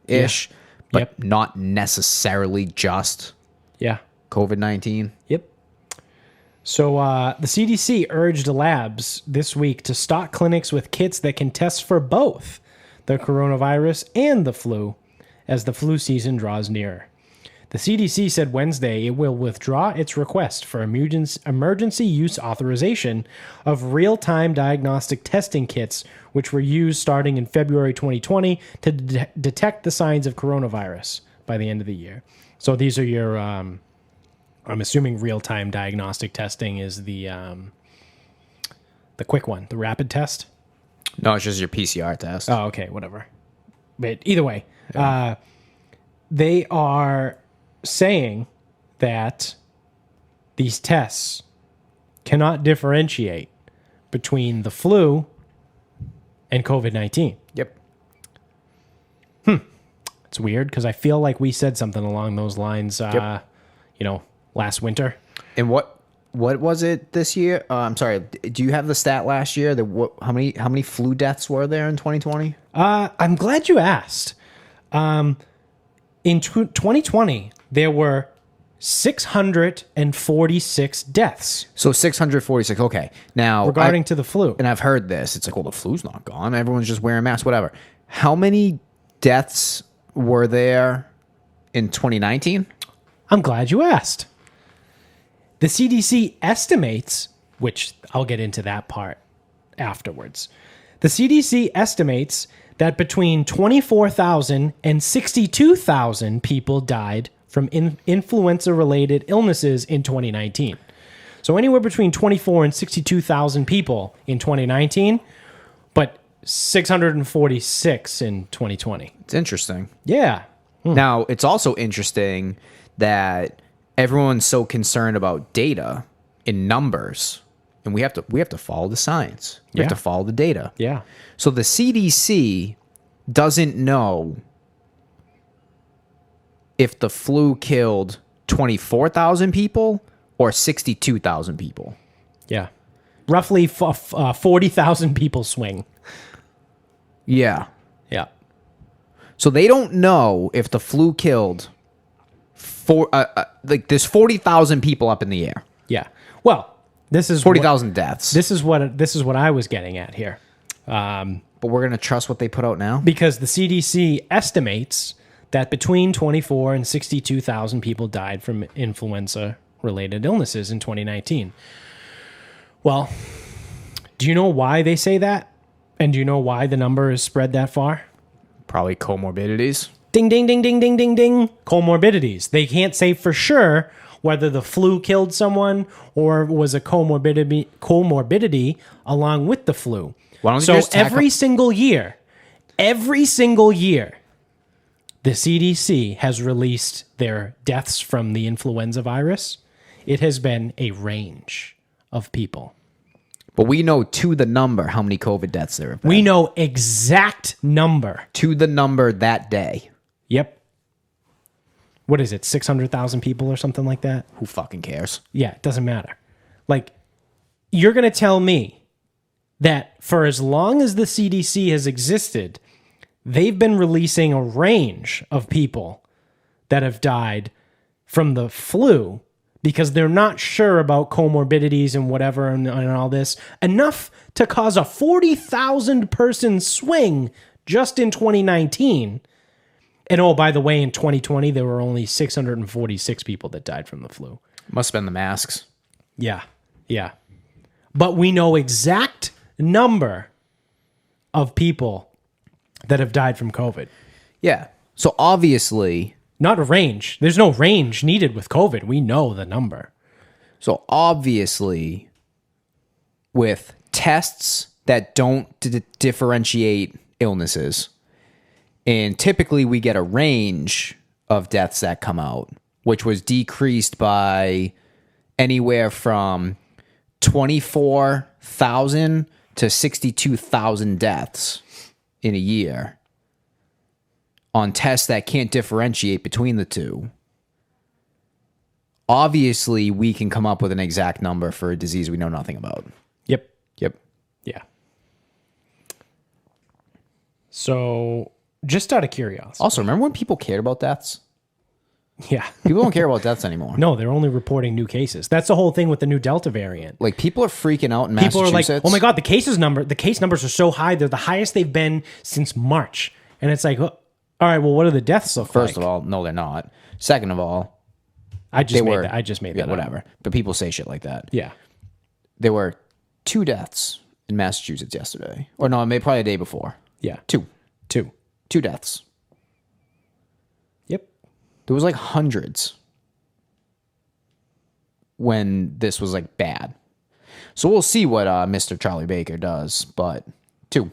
ish, but Yep. not necessarily just Yeah. COVID-19. Yep. So the CDC urged labs this week to stock clinics with kits that can test for both the coronavirus and the flu as the flu season draws nearer. The CDC said Wednesday it will withdraw its request for emergency use authorization of real-time diagnostic testing kits, which were used starting in February 2020 to detect the signs of coronavirus by the end of the year. So these are your... I'm assuming real-time diagnostic testing is the quick one, the rapid test. No, it's just your PCR test. Oh, okay, whatever. But either way, they are saying that these tests cannot differentiate between the flu and COVID-19. Yep. It's weird because I feel like we said something along those lines, last winter. And what was it this year? I'm sorry. Do you have the stat last year? How many flu deaths were there in 2020? I'm glad you asked. In 2020, there were 646 deaths So 646. Okay. Now regarding to the flu. and I've heard this. It's like, well, the flu's not gone. Everyone's just wearing masks, whatever. How many deaths were there in 2019? I'm glad you asked. The CDC estimates, which I'll get into that part afterwards. The CDC estimates that between 24,000 and 62,000 people died from influenza-related illnesses in 2019. So anywhere between 24 and 62,000 people in 2019, but 646 in 2020. It's interesting. Yeah. Now, it's also interesting that everyone's so concerned about data in numbers, and we have to follow the science. We have Yeah. to follow the data. Yeah. So the CDC doesn't know if the flu killed 24,000 people or 62,000 people. Yeah. Roughly 40,000 people swing. Yeah. Yeah. So they don't know if the flu killed there's 40,000 people up in the air. Yeah. Well, this is 40,000 deaths. This is what I was getting at here. But we're going to trust what they put out now? Because the CDC estimates that between 24 and 62,000 people died from influenza-related illnesses in 2019. Well, do you know why they say that? And do you know why the number is spread that far? Probably comorbidities. Ding, ding, ding, ding, ding, ding, ding. Comorbidities. They can't say for sure whether the flu killed someone or was a comorbidity along with the flu. Why don't you So just tackle- every single year, the CDC has released their deaths from the influenza virus. It has been a range of people. But we know to the number how many COVID deaths there have been. We know exact number. To the number that day. Yep. What is it? 600,000 people or something like that? Who fucking cares? Yeah, it doesn't matter. Like, you're going to tell me that for as long as the CDC has existed, they've been releasing a range of people that have died from the flu because they're not sure about comorbidities and whatever and all this, enough to cause a 40,000 person swing just in 2019. And oh, by the way, in 2020, there were only 646 people that died from the flu. Must have been the masks. Yeah, yeah. But we know exact number of people that have died from COVID. Yeah. So obviously... Not a range. There's no range needed with COVID. We know the number. So obviously, with tests that don't differentiate illnesses, and typically we get a range of deaths that come out, which was decreased by anywhere from 24,000 to 62,000 deaths in a year on tests that can't differentiate between the two. Obviously, we can come up with an exact number for a disease we know nothing about. Yep. Yep. Yeah. So, just out of curiosity. Also, remember when people cared about deaths? Yeah. People don't care about deaths anymore. No, they're only reporting new cases. That's the whole thing with the new Delta variant. Like, people are freaking out in People Massachusetts. are like, "Oh my god, the case numbers are so high. They're the highest they've been since March." And it's like, all right, well, what do the deaths look like? First of all, no, they're not. Second of all, I just made that up. whatever. But people say shit like that. Yeah. There were 2 deaths in Massachusetts yesterday. Or no, maybe probably the day before. Yeah. 2. 2. 2 deaths. Yep. There was like hundreds when this was like bad. So we'll see what Mr. Charlie Baker does, but 2.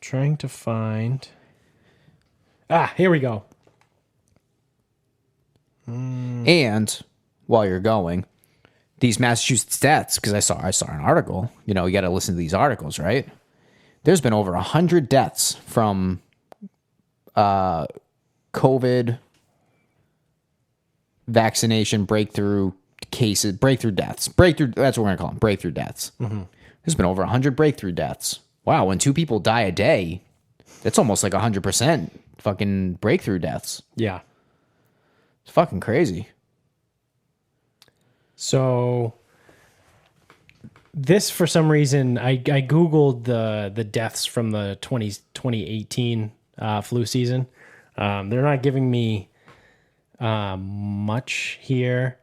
Trying to find. Here we go. And while you're going, these Massachusetts deaths, because I saw an article. You know, you got to listen to these articles, right? There's been over 100 deaths from COVID vaccination breakthrough cases, breakthrough deaths. That's what we're gonna call them, breakthrough deaths. Mm-hmm. There's been over 100 breakthrough deaths. Wow, when 2 people die a day, that's almost like 100% fucking breakthrough deaths. Yeah. It's fucking crazy. So this, for some reason, I Googled the deaths from the 2018 flu season. They're not giving me much here.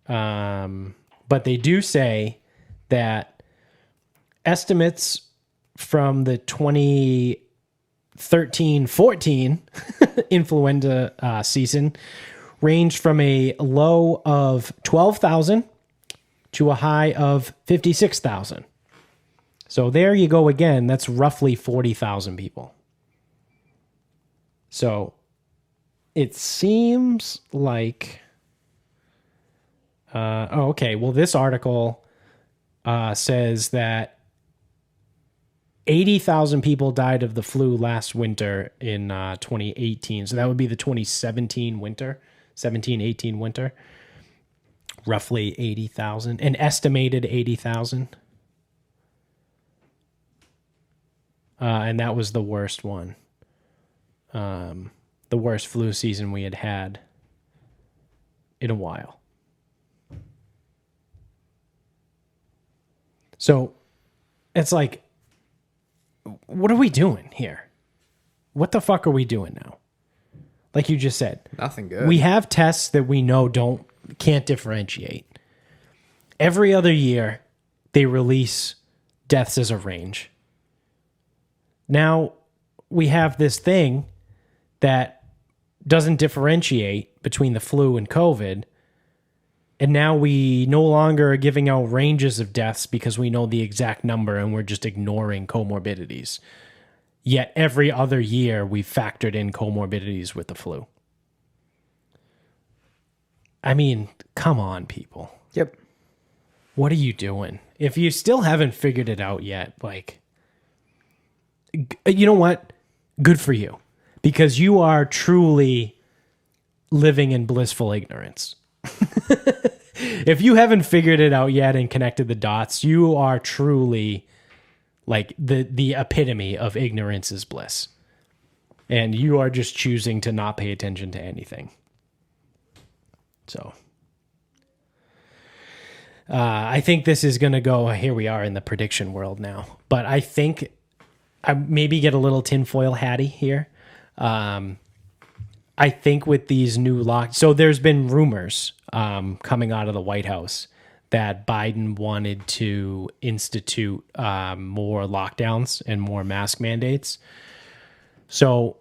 But they do say that estimates from the 2013-14 influenza season ranged from a low of 12,000 to a high of 56,000. So there you go again. That's roughly 40,000 people. So it seems like... okay. Well, this article says that 80,000 people died of the flu last winter in 2018. So that would be the 2017 winter, 17-18 winter. Roughly 80,000, an estimated 80,000. And that was the worst one. The worst flu season we had in a while. So it's like, what are we doing here? What the fuck are we doing now? Like you just said, Nothing good. we have tests that we know can't differentiate. Every other year, they release deaths as a range. now we have this thing that doesn't differentiate between the flu and COVID. And now we no longer are giving out ranges of deaths because we know the exact number and we're just ignoring comorbidities. Yet every other year we've factored in comorbidities with the flu. I mean, come on, people. Yep. What are you doing? If you still haven't figured it out yet, like, you know what? Good for you. Because you are truly living in blissful ignorance. If you haven't figured it out yet and connected the dots, you are truly like the epitome of ignorance is bliss. And you are just choosing to not pay attention to anything. So I think this is going to go, here we are in the prediction world now. But I think I maybe get a little tinfoil hatty here. I think with these new so there's been rumors coming out of the White House that Biden wanted to institute more lockdowns and more mask mandates. So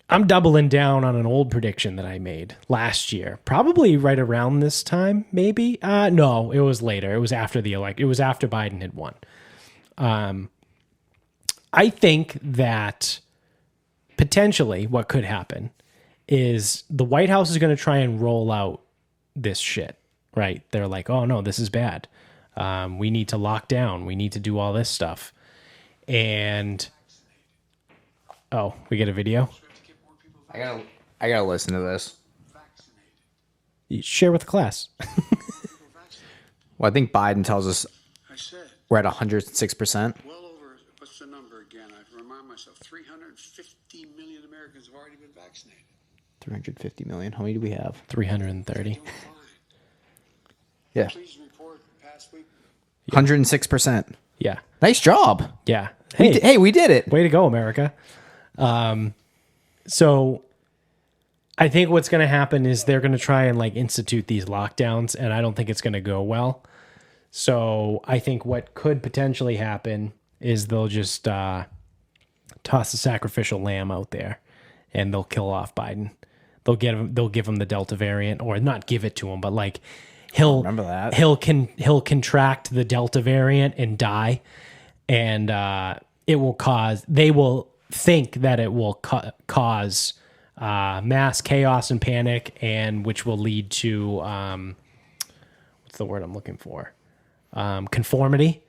I'm doubling down on an old prediction that I made last year, probably right around this time, maybe. No, it was later. It was after the election. It was after Biden had won. I think that potentially what could happen is the White House is going to try and roll out this shit, right? They're like, oh no, this is bad. We need to lock down. We need to do all this stuff. And, oh, we get a video? I gotta listen to this. Share with the class. Well, I think Biden tells us we're at 106%. Well over, what's the number again? I remind myself, 350 million Americans have already been vaccinated. 350 million. How many do we have? 330. Doing fine. Yeah. Please report past week. 106%. Yeah. Nice job. Yeah. Hey, we did it. Way to go, America. So I think what's going to happen is they're going to try and like institute these lockdowns, and I don't think it's going to go well. So I think what could potentially happen is they'll just toss a sacrificial lamb out there, and they'll kill off Biden. They'll give him the Delta variant, or not give it to him, but like Remember that. he'll contract the Delta variant and die, and it will cause. They will think that it will cause mass chaos and panic, and which will lead to what's the word I'm looking for? Conformity.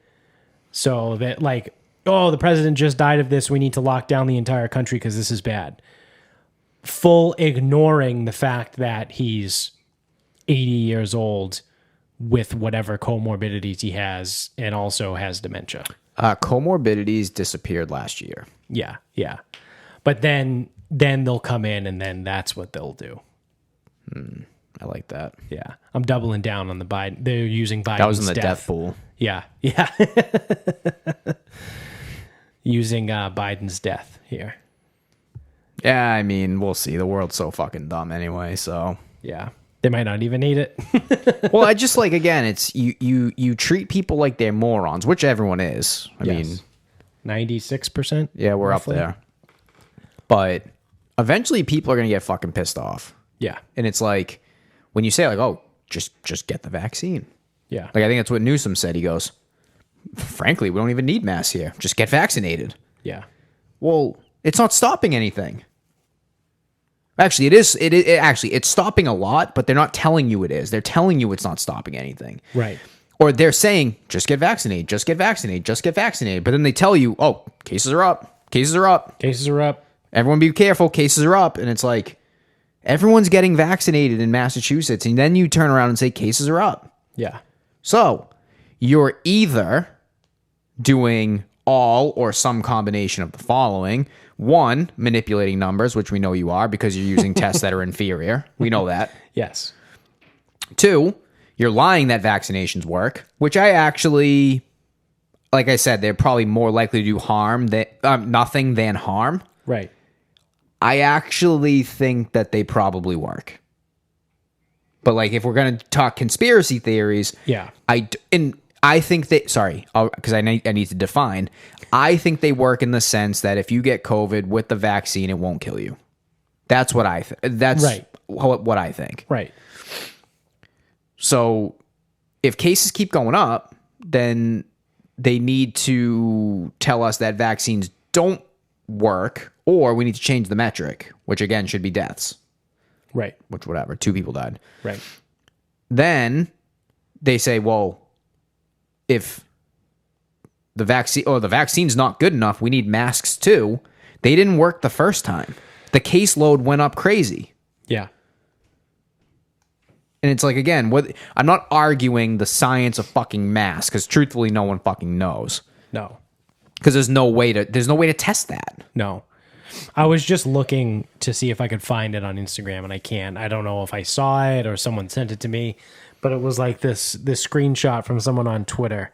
So that like, oh, the president just died of this. We need to lock down the entire country because this is bad. Full ignoring the fact that he's 80 years old with whatever comorbidities he has, and also has dementia. Comorbidities disappeared last year. Yeah, yeah. But then they'll come in, and then that's what they'll do. I like that. Yeah. I'm doubling down on the Biden. They're using Biden's That was in the death pool. Yeah, yeah. Using Biden's death here. Yeah, I mean, we'll see. The world's so fucking dumb anyway, so. Yeah. They might not even need it. Well, I just like, again, it's you treat people like they're morons, which everyone is. I mean, 96%. yeah, we're roughly. up there. But eventually people are going to get fucking pissed off. Yeah. And it's like, when you say like, oh, just get the vaccine. Yeah. Like, I think that's what Newsom said. He goes, frankly, we don't even need masks here. Just get vaccinated. Yeah. Well, it's not stopping anything. Actually, it is. Actually, it's stopping a lot, but they're not telling you it is. They're telling you it's not stopping anything. Right. Or they're saying, just get vaccinated, just get vaccinated, just get vaccinated. But then they tell you, oh, cases are up. Cases are up. Cases are up. Everyone be careful. Cases are up. And it's like, everyone's getting vaccinated in Massachusetts. And then you turn around and say, cases are up. Yeah. So you're either doing all or some combination of the following. One, manipulating numbers, which we know you are because you're using tests that are inferior. We know that. Yes. Two, you're lying that vaccinations work, which I actually, like I said, they're probably more likely to do harm than nothing than harm. Right. I actually think that they probably work. But like, if we're going to talk conspiracy theories, Yeah. and I think they, sorry, because I need to define. I think they work in the sense that if you get COVID with the vaccine, it won't kill you. That's what I think. That's Right. what I think. Right. So if cases keep going up, then they need to tell us that vaccines don't work, or we need to change the metric, which again should be deaths. Right. Which, whatever, 2 people died. Right. Then they say, well, if the vaccine's not good enough, we need masks too. They didn't work the first time. The caseload went up crazy. Yeah. And it's like, again, I'm not arguing the science of fucking masks, because truthfully, no one fucking knows. No. Because there's no way to test that. No. I was just looking to see if I could find it on Instagram, and I can't. I don't know if I saw it or someone sent it to me, but it was like this screenshot from someone on Twitter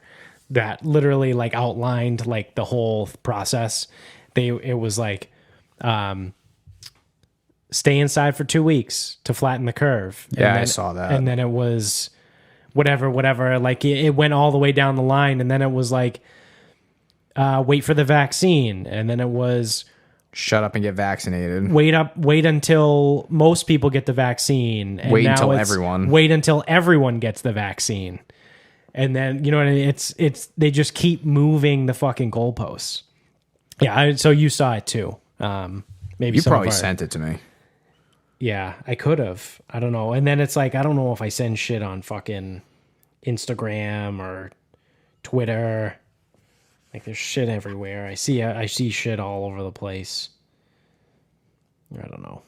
that literally like outlined like the whole process. It was like, stay inside for 2 weeks to flatten the curve. Yeah, I saw that. And then it was whatever. Like it went all the way down the line, and then it was like, wait for the vaccine, and then it was shut up and get vaccinated. Wait until most people get the vaccine. And wait now until everyone gets the vaccine. And then, you know what I mean? It's they just keep moving the fucking goalposts. Yeah, so you saw it too. Maybe you probably sent it to me. Yeah, I could have. I don't know. And then it's like, I don't know if I send shit on fucking Instagram or Twitter. Like there's shit everywhere. I see shit all over the place. I don't know.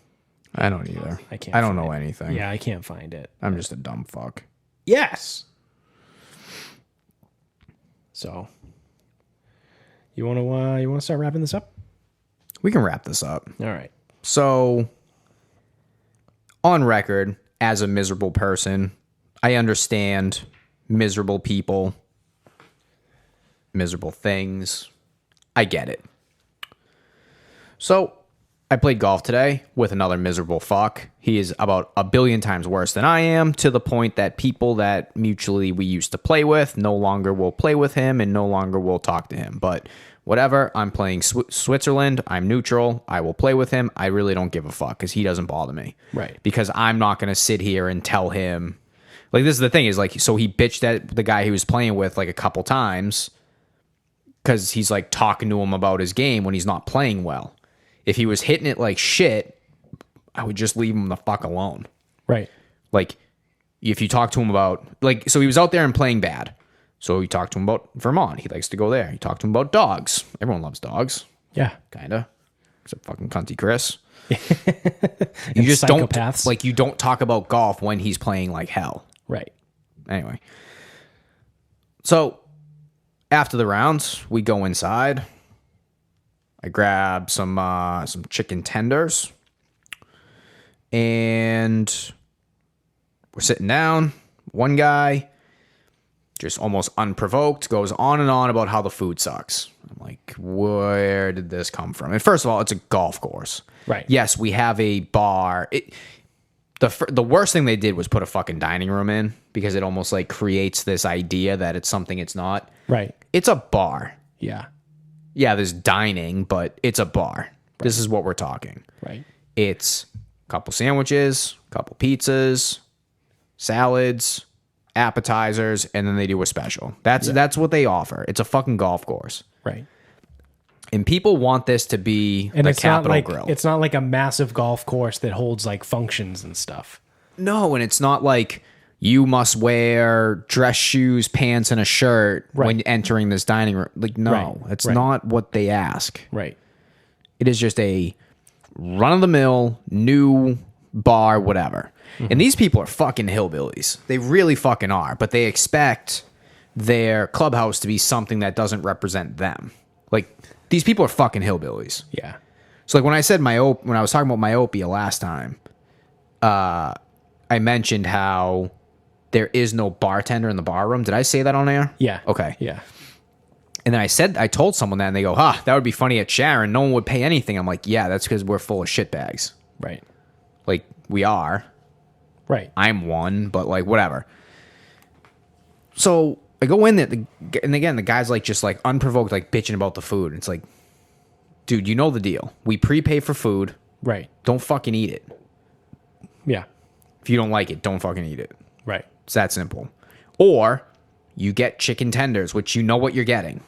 I don't either. I don't know anything. Yeah, I can't find it. I'm just a dumb fuck. Yes. So, you want to start wrapping this up? We can wrap this up. All right. So, on record, as a miserable person, I understand miserable people, miserable things. I get it. So, I played golf today with another miserable fuck. He is about 1 billion times worse than I am, to the point that people that mutually we used to play with no longer will play with him and no longer will talk to him. But whatever, I'm playing Switzerland. I'm neutral. I will play with him. I really don't give a fuck because he doesn't bother me. Right. Because I'm not going to sit here and tell him. Like, this is the thing is, like, so he bitched at the guy he was playing with like a couple times because he's like talking to him about his game when he's not playing well. If he was hitting it like shit, I would just leave him the fuck alone. Right. Like, if you talk to him about, like, so he was out there and playing bad. So you talk to him about Vermont. He likes to go there. You talk to him about dogs. Everyone loves dogs. Yeah. Kinda. Except fucking cunty Chris. You just psychopaths. you don't talk about golf when he's playing like hell. Right. Anyway. So, after the rounds, we go inside. I grab some chicken tenders. And we're sitting down. One guy, just almost unprovoked, goes on and on about how the food sucks. I'm like, where did this come from? And first of all, it's a golf course. Right. Yes, we have a bar. The worst thing they did was put a fucking dining room in, because it almost like creates this idea that it's something it's not. Right. It's a bar. Yeah. Yeah, there's dining, but it's a bar. Right. This is what we're talking. Right. It's a couple sandwiches, a couple pizzas, salads, appetizers, and then they do a special. That's what they offer. It's a fucking golf course. Right. And people want this to be And the it's not Capitol like Grill. it's not like a massive golf course that holds like functions and stuff. No, and it's not like you must wear dress shoes, pants, and a shirt when entering this dining room. Like, no, it's not what they ask. Right. It is just a run-of-the-mill, new bar, whatever. Mm-hmm. And these people are fucking hillbillies. They really fucking are. But they expect their clubhouse to be something that doesn't represent them. Like, these people are fucking hillbillies. Yeah. So, like, when I said when I was talking about myopia last time, I mentioned how there is no bartender in the bar room. Did I say that on air? Yeah. Okay. Yeah. And then I told someone that, and they go, that would be funny at Sharon. No one would pay anything. I'm like, yeah, that's because we're full of shitbags. Right. Like, we are. Right. I'm one, but, like, whatever. So, I go in there, and again, the guy's like just like unprovoked, like bitching about the food. It's like, dude, you know the deal. We prepay for food. Right. Don't fucking eat it. Yeah. If you don't like it, don't fucking eat it. Right. It's that simple. Or you get chicken tenders, which you know what you're getting.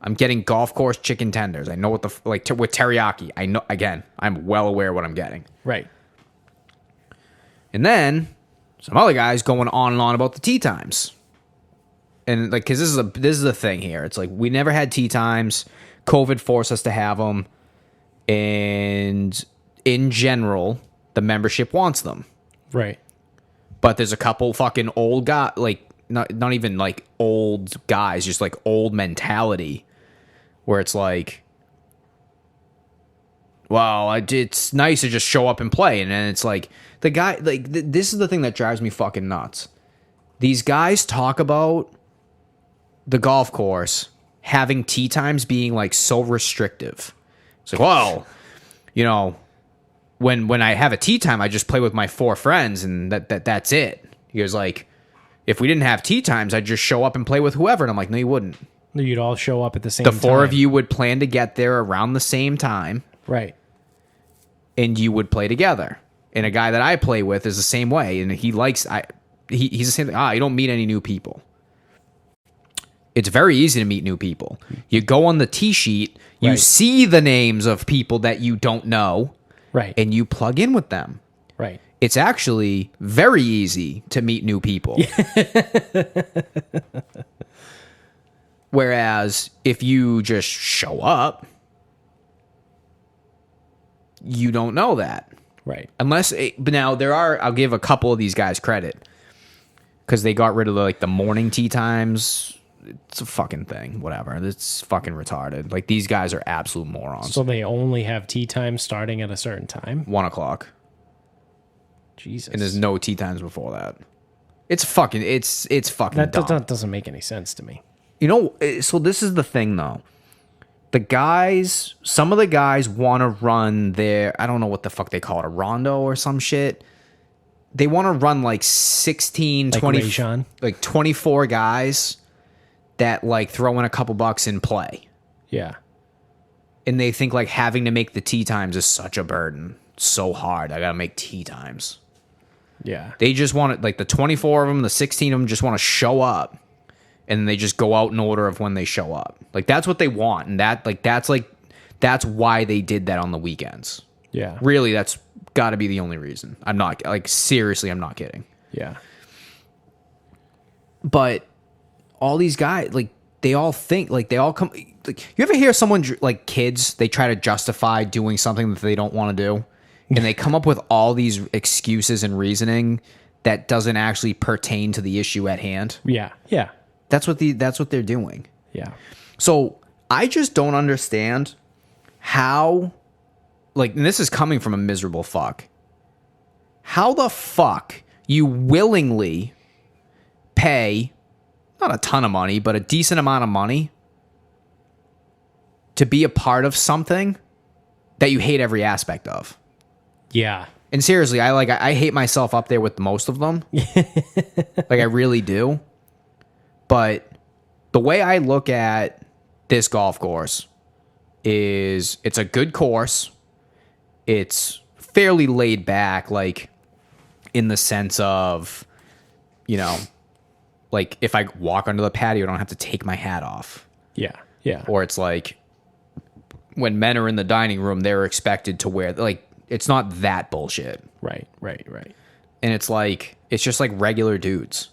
I'm getting golf course chicken tenders. I know what with teriyaki. I know, again, I'm well aware what I'm getting. Right. And then some other guys going on and on about the tea times. And like, cause this is a thing here. It's like, we never had tea times. COVID forced us to have them. And in general, the membership wants them. Right. But there's a couple fucking old guys, like not even like old guys, just like old mentality, where it's like, well, it's nice to just show up and play, and then it's like the guy, like this is the thing that drives me fucking nuts. These guys talk about the golf course having tee times being like so restrictive. It's like, well, you know, when I have a tea time, I just play with my 4 friends, and that's it. He goes like, if we didn't have tea times, I'd just show up and play with whoever. And I'm like, no, you wouldn't. You'd all show up at the same time. The 4 of you would plan to get there around the same time. Right. And you would play together. And a guy that I play with is the same way. And he's the same thing. You don't meet any new people. It's very easy to meet new people. You go on the tee sheet, you Right. see the names of people that you don't know. Right. And you plug in with them. Right. It's actually very easy to meet new people. Whereas if you just show up, you don't know that. Right. But now I'll give a couple of these guys credit because they got rid of the morning tea times. It's a fucking thing. Whatever. It's fucking retarded. Like, these guys are absolute morons. So they only have tea time starting at a certain time? 1:00. Jesus. And there's no tea times before that. It's fucking that dumb. doesn't make any sense to me. You know, so this is the thing, though. Some of the guys want to run their, I don't know what the fuck they call it, a rondo or some shit. They want to run like 16, Like 20, Rajon? like 24 guys that like throw in a couple bucks and play. Yeah. And they think like having to make the tee times is such a burden. So hard. I got to make tee times. Yeah. They just want it, like the 24 of them, the 16 of them just want to show up. And they just go out in order of when they show up. Like, that's what they want. And that's why they did that on the weekends. Yeah. Really, that's got to be the only reason. I'm not, like, seriously, I'm not kidding. Yeah. But all these guys, like, they all think, like, they all come, like, you ever hear someone, like, kids, they try to justify doing something that they don't want to do? And they come up with all these excuses and reasoning that doesn't actually pertain to the issue at hand. Yeah. Yeah. That's what they're doing. Yeah. So I just don't understand how, like, and this is coming from a miserable fuck. How the fuck you willingly pay not a ton of money, but a decent amount of money to be a part of something that you hate every aspect of? Yeah. And seriously, I hate myself up there with most of them. Like, I really do. But the way I look at this golf course is it's a good course. It's fairly laid back, like, in the sense of, you know, like, if I walk onto the patio, I don't have to take my hat off. Yeah. Yeah. Or it's like when men are in the dining room, they're expected to wear, like, it's not that bullshit. Right. Right. Right. And it's like, it's just like regular dudes.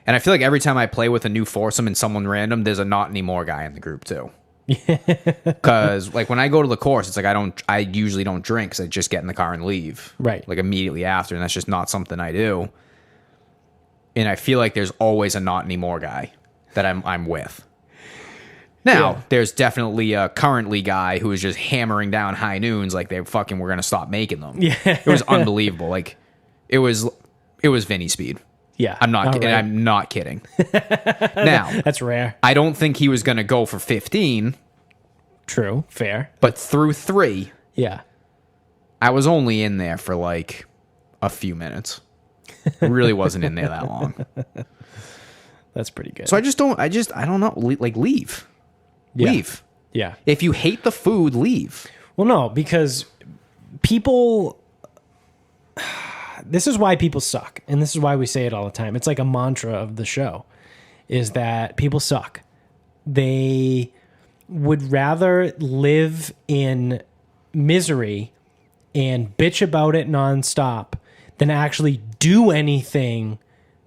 And I feel like every time I play with a new foursome and someone random, there's a not anymore guy in the group too. Because like when I go to the course, it's like I usually don't drink because I just get in the car and leave. Right. Like immediately after. And that's just not something I do. And I feel like there's always a not anymore guy that I'm with. Now, there's definitely a currently guy who is just hammering down high noons like they fucking were going to stop making them. Yeah. It was unbelievable. Like it was Vinny speed. Yeah. I'm not kidding. Right. I'm not kidding. Now, That's rare. I don't think he was going to go for 15, True. Fair. but through 3, Yeah. I was only in there for like a few minutes. Really wasn't in there that long. That's pretty good. So I don't know. Like, leave. Yeah. Leave. Yeah. If you hate the food, leave. Well, no, because people. This is why people suck, and this is why we say it all the time. It's like a mantra of the show, is that people suck. They would rather live in misery and bitch about it nonstop than actually do anything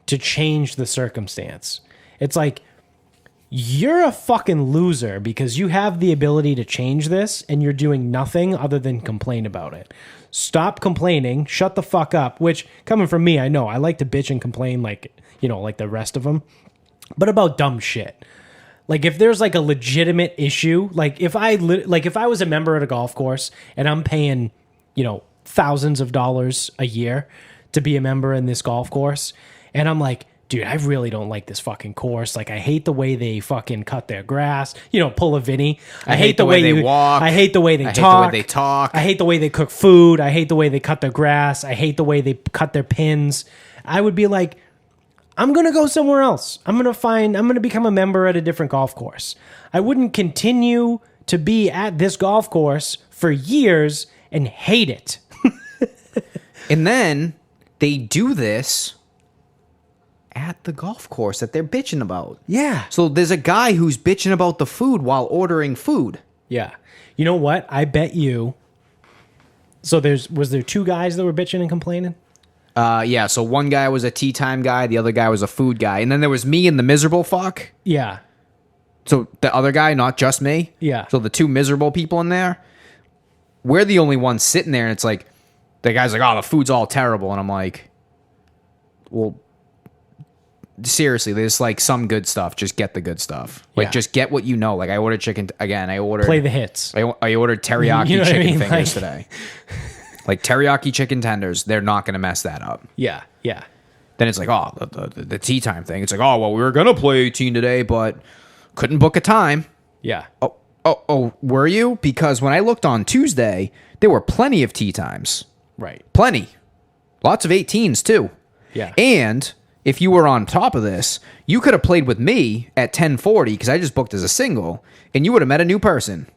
to change the circumstance. It's like, you're a fucking loser because you have the ability to change this and you're doing nothing other than complain about it. Stop complaining, shut the fuck up, which, coming from me, I know I like to bitch and complain like, like the rest of them, but about dumb shit. Like, if there's like a legitimate issue, like if I was a member at a golf course and I'm paying, thousands of dollars a year to be a member in this golf course, and I'm like, dude, I really don't like this fucking course. Like, I hate the way they fucking cut their grass. Pull a Vinny. I hate the way they walk. I hate the way they talk. I hate the way they talk. I hate the way they cook food. I hate the way they cut their grass. I hate the way they cut their pins. I would be like, I'm going to go somewhere else. I'm going to become a member at a different golf course. I wouldn't continue to be at this golf course for years and hate it. And then they do this at the golf course that they're bitching about. Yeah. So there's a guy who's bitching about the food while ordering food. Yeah. You know what? I bet you. So was there two guys that were bitching and complaining? Yeah. So one guy was a tea time guy. The other guy was a food guy. And then there was me and the miserable fuck. Yeah. So the other guy, not just me. Yeah. So the two miserable people in there, we're the only ones sitting there. And it's like, the guy's like, oh, the food's all terrible. And I'm like, well, seriously, there's like some good stuff. Just get the good stuff. Like, just get what you know. Like, I ordered chicken. I ordered. Play the hits. I ordered teriyaki You know what I chicken mean? fingers today. Like, teriyaki chicken tenders. They're not going to mess that up. Yeah. Yeah. Then it's like, oh, the tea time thing. It's like, oh, well, we were going to play 18 today, but couldn't book a time. Yeah. Oh, were you? Because when I looked on Tuesday, there were plenty of tea times. Right. Plenty. Lots of 18s, too. Yeah. And if you were on top of this, you could have played with me at 10:40 because I just booked as a single, and you would have met a new person.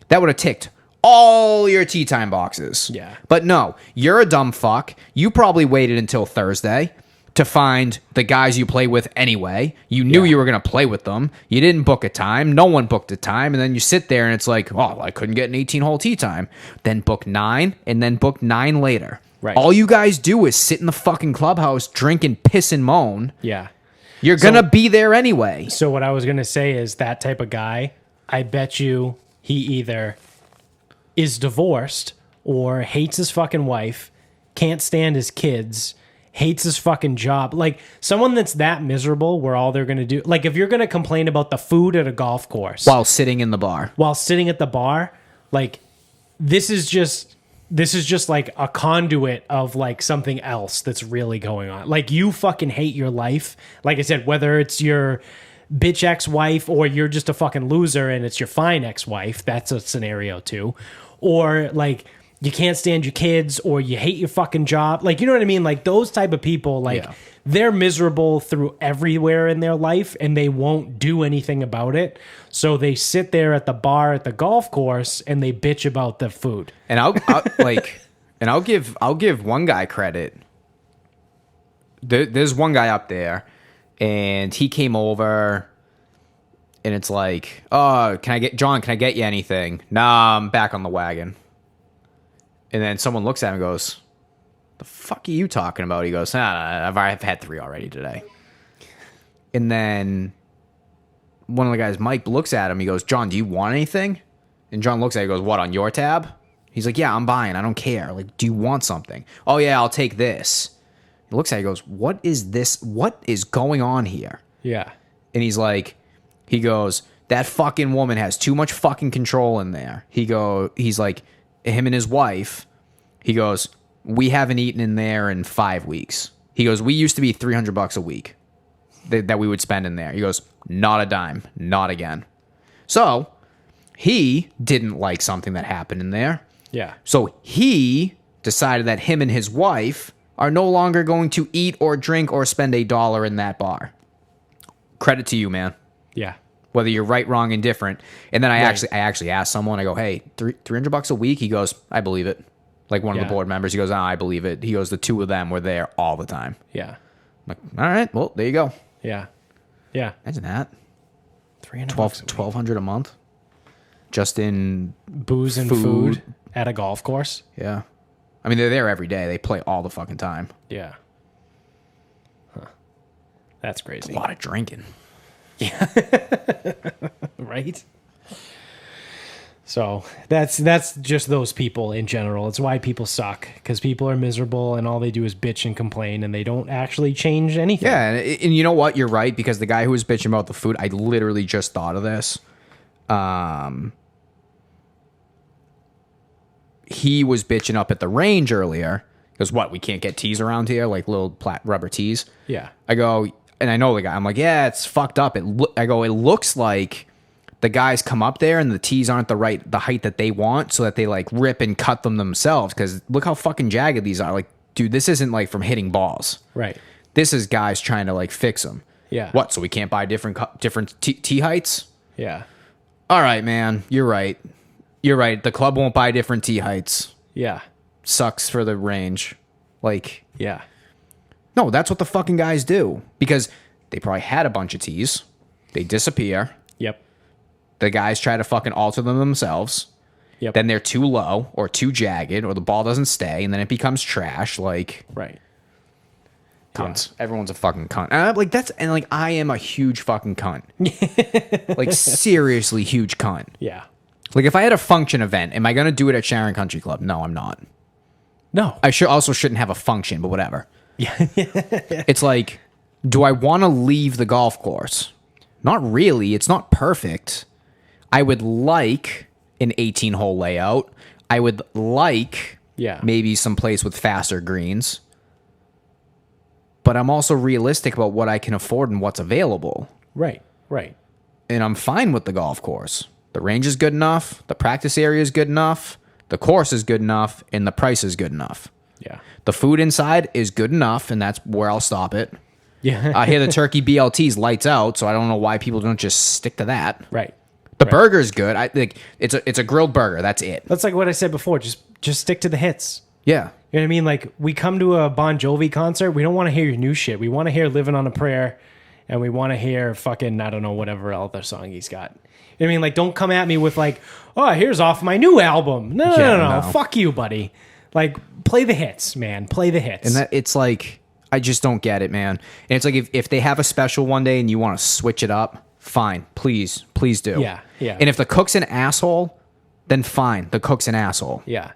That would have ticked all your tea time boxes. Yeah. But no, you're a dumb fuck. You probably waited until Thursday to find the guys you play with anyway. You knew you were going to play with them. You didn't book a time. No one booked a time. And then you sit there and it's like, oh, I couldn't get an 18-hole tea time. Then book 9 and then book 9 later. Right. All you guys do is sit in the fucking clubhouse, drink and piss and moan. Yeah. You're going to be there anyway. So what I was going to say is that type of guy, I bet you he either is divorced or hates his fucking wife, can't stand his kids, hates his fucking job. Like, someone that's that miserable where all they're going to do, like, if you're going to complain about the food at a golf course While sitting in the bar. while sitting at the bar, like, this is just like a conduit of like something else that's really going on. Like, you fucking hate your life. Like I said, whether it's your bitch ex-wife or you're just a fucking loser and it's your fine ex-wife, that's a scenario too. Or like, you can't stand your kids or you hate your fucking job. Like, you know what I mean? Like, those type of people, like, they're miserable through everywhere in their life and they won't do anything about it. So they sit there at the bar at the golf course and they bitch about the food. And I'll give one guy credit. There's one guy up there and he came over and it's like, oh, can I get you anything? Nah, I'm back on the wagon. And then someone looks at him and goes, the fuck are you talking about? He goes, nah, I've had 3 already today. And then one of the guys, Mike, looks at him. He goes, John, do you want anything? And John looks at him and goes, what, on your tab? He's like, yeah, I'm buying. I don't care. Like, do you want something? Oh, yeah, I'll take this. He looks at it and goes, what is this? What is going on here? Yeah. And he goes, that fucking woman has too much fucking control in there. He's like, him and his wife, he goes, we haven't eaten in there in 5 weeks. He goes, we used to be $300 a week that we would spend in there. He goes, not a dime, not again. So he didn't like something that happened in there. Yeah. So he decided that him and his wife are no longer going to eat or drink or spend $1 in that bar. credit to you, man. Yeah. Whether you're right, wrong, indifferent. And then I actually asked someone, I go, hey, $300 a week? He goes, I believe it. Like one of the board members, he goes, I believe it. He goes, the two of them were there all the time. Yeah. I'm like, all right, well, there you go. Yeah. Yeah. Imagine that. $300 $1,200 a month. Just in booze and food at a golf course. Yeah. I mean, they're there every day. They play all the fucking time. Yeah. Huh. That's crazy. A lot of drinking. Right? So that's just those people in general. It's why people suck, because people are miserable and all they do is bitch and complain and they don't actually change anything. Yeah, and you know what? You're right, because the guy who was bitching about the food, I literally just thought of this. He was bitching up at the range earlier. Because what? We can't get tees around here, like little rubber tees. Yeah. I go, and I know the guy. I'm like, yeah, it's fucked up. I go, it looks like the guys come up there and the tees aren't the height that they want, so that they like rip and cut them themselves. Because look how fucking jagged these are. Like, dude, this isn't like from hitting balls. Right. This is guys trying to like fix them. Yeah. What? So we can't buy different tee heights? Yeah. All right, man. You're right. You're right. The club won't buy different tee heights. Yeah. Sucks for the range. Like, Yeah. no, that's what the fucking guys do. Because they probably had a bunch of tees. They disappear. Yep. The guys try to fucking alter them themselves. Yep. Then they're too low or too jagged or the ball doesn't stay and then it becomes trash. Like, Right. cunts. Everyone's a fucking cunt. And I am a huge fucking cunt. Like, seriously huge cunt. Yeah. Like, if I had a function event, am I going to do it at Sharon Country Club? No, I'm not. No. I shouldn't have a function, but whatever. Yeah. It's like, do I want to leave the golf course? Not really. It's not perfect. I would like an 18-hole layout. I would like maybe some place with faster greens. But I'm also realistic about what I can afford and what's available. Right. Right. And I'm fine with the golf course. The range is good enough. The practice area is good enough. The course is good enough. And the price is good enough. Yeah. The food inside is good enough, and that's where I'll stop it. Yeah. I hear the turkey BLT's lights out, so I don't know why people don't just stick to that. Right. The burger's good. I think it's a grilled burger. That's it. That's like what I said before. Just stick to the hits. Yeah. You know what I mean? Like, we come to a Bon Jovi concert. We don't want to hear your new shit. We want to hear Living on a Prayer, and we want to hear fucking, I don't know, whatever other song he's got. You know what I mean? Like, don't come at me with like, oh, here's off my new album. No. Fuck you, buddy. Like, play the hits, man. Play the hits. And that it's like, I just don't get it, man. And it's like, if they have a special one day and you want to switch it up, fine. Please do. Yeah. And if the cook's an asshole, then fine. The cook's an asshole. Yeah.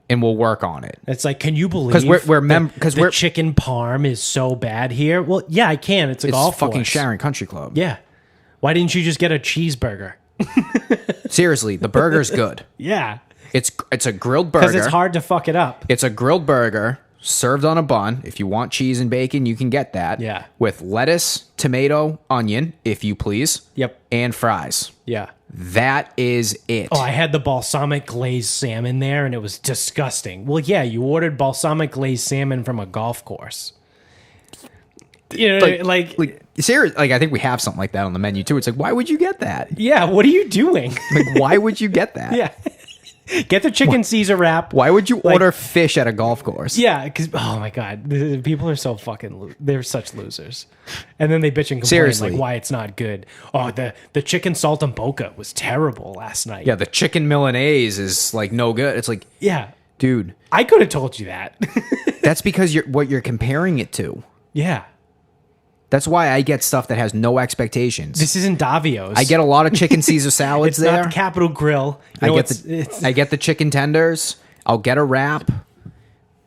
And we'll work on it. It's like, can you believe the chicken parm is so bad here? Well, yeah, I can. It's golf fucking course. Sharon Country Club. Yeah. Why didn't you just get a cheeseburger? Seriously, the burger's good. Yeah. It's a grilled burger. Because it's hard to fuck it up. It's a grilled burger served on a bun. If you want cheese and bacon, you can get that. Yeah. With lettuce, tomato, onion, if you please. Yep. And fries. Yeah. That is it. Oh, I had the balsamic glazed salmon there, and it was disgusting. Well, yeah, you ordered balsamic glazed salmon from a golf course. You know, like seriously, like I think we have something like that on the menu too. It's like, why would you get that? Yeah, what are you doing? Like, why would you get that? Yeah. Get the chicken Caesar wrap. Why would you order fish at a golf course? Yeah, because, oh my God, the people are so fucking, they're such losers. And then they bitch and complain, Seriously. like, why it's not good. Oh, the chicken saltimbocca was terrible last night. Yeah, the chicken Milanese is like no good. It's like, Yeah. dude, I could have told you that. that's because you're comparing it to. Yeah. That's why I get stuff that has no expectations. This isn't Davio's. I get a lot of chicken Caesar salads it's there. not the Capitol Grill. You know, I get the chicken tenders. I'll get a wrap.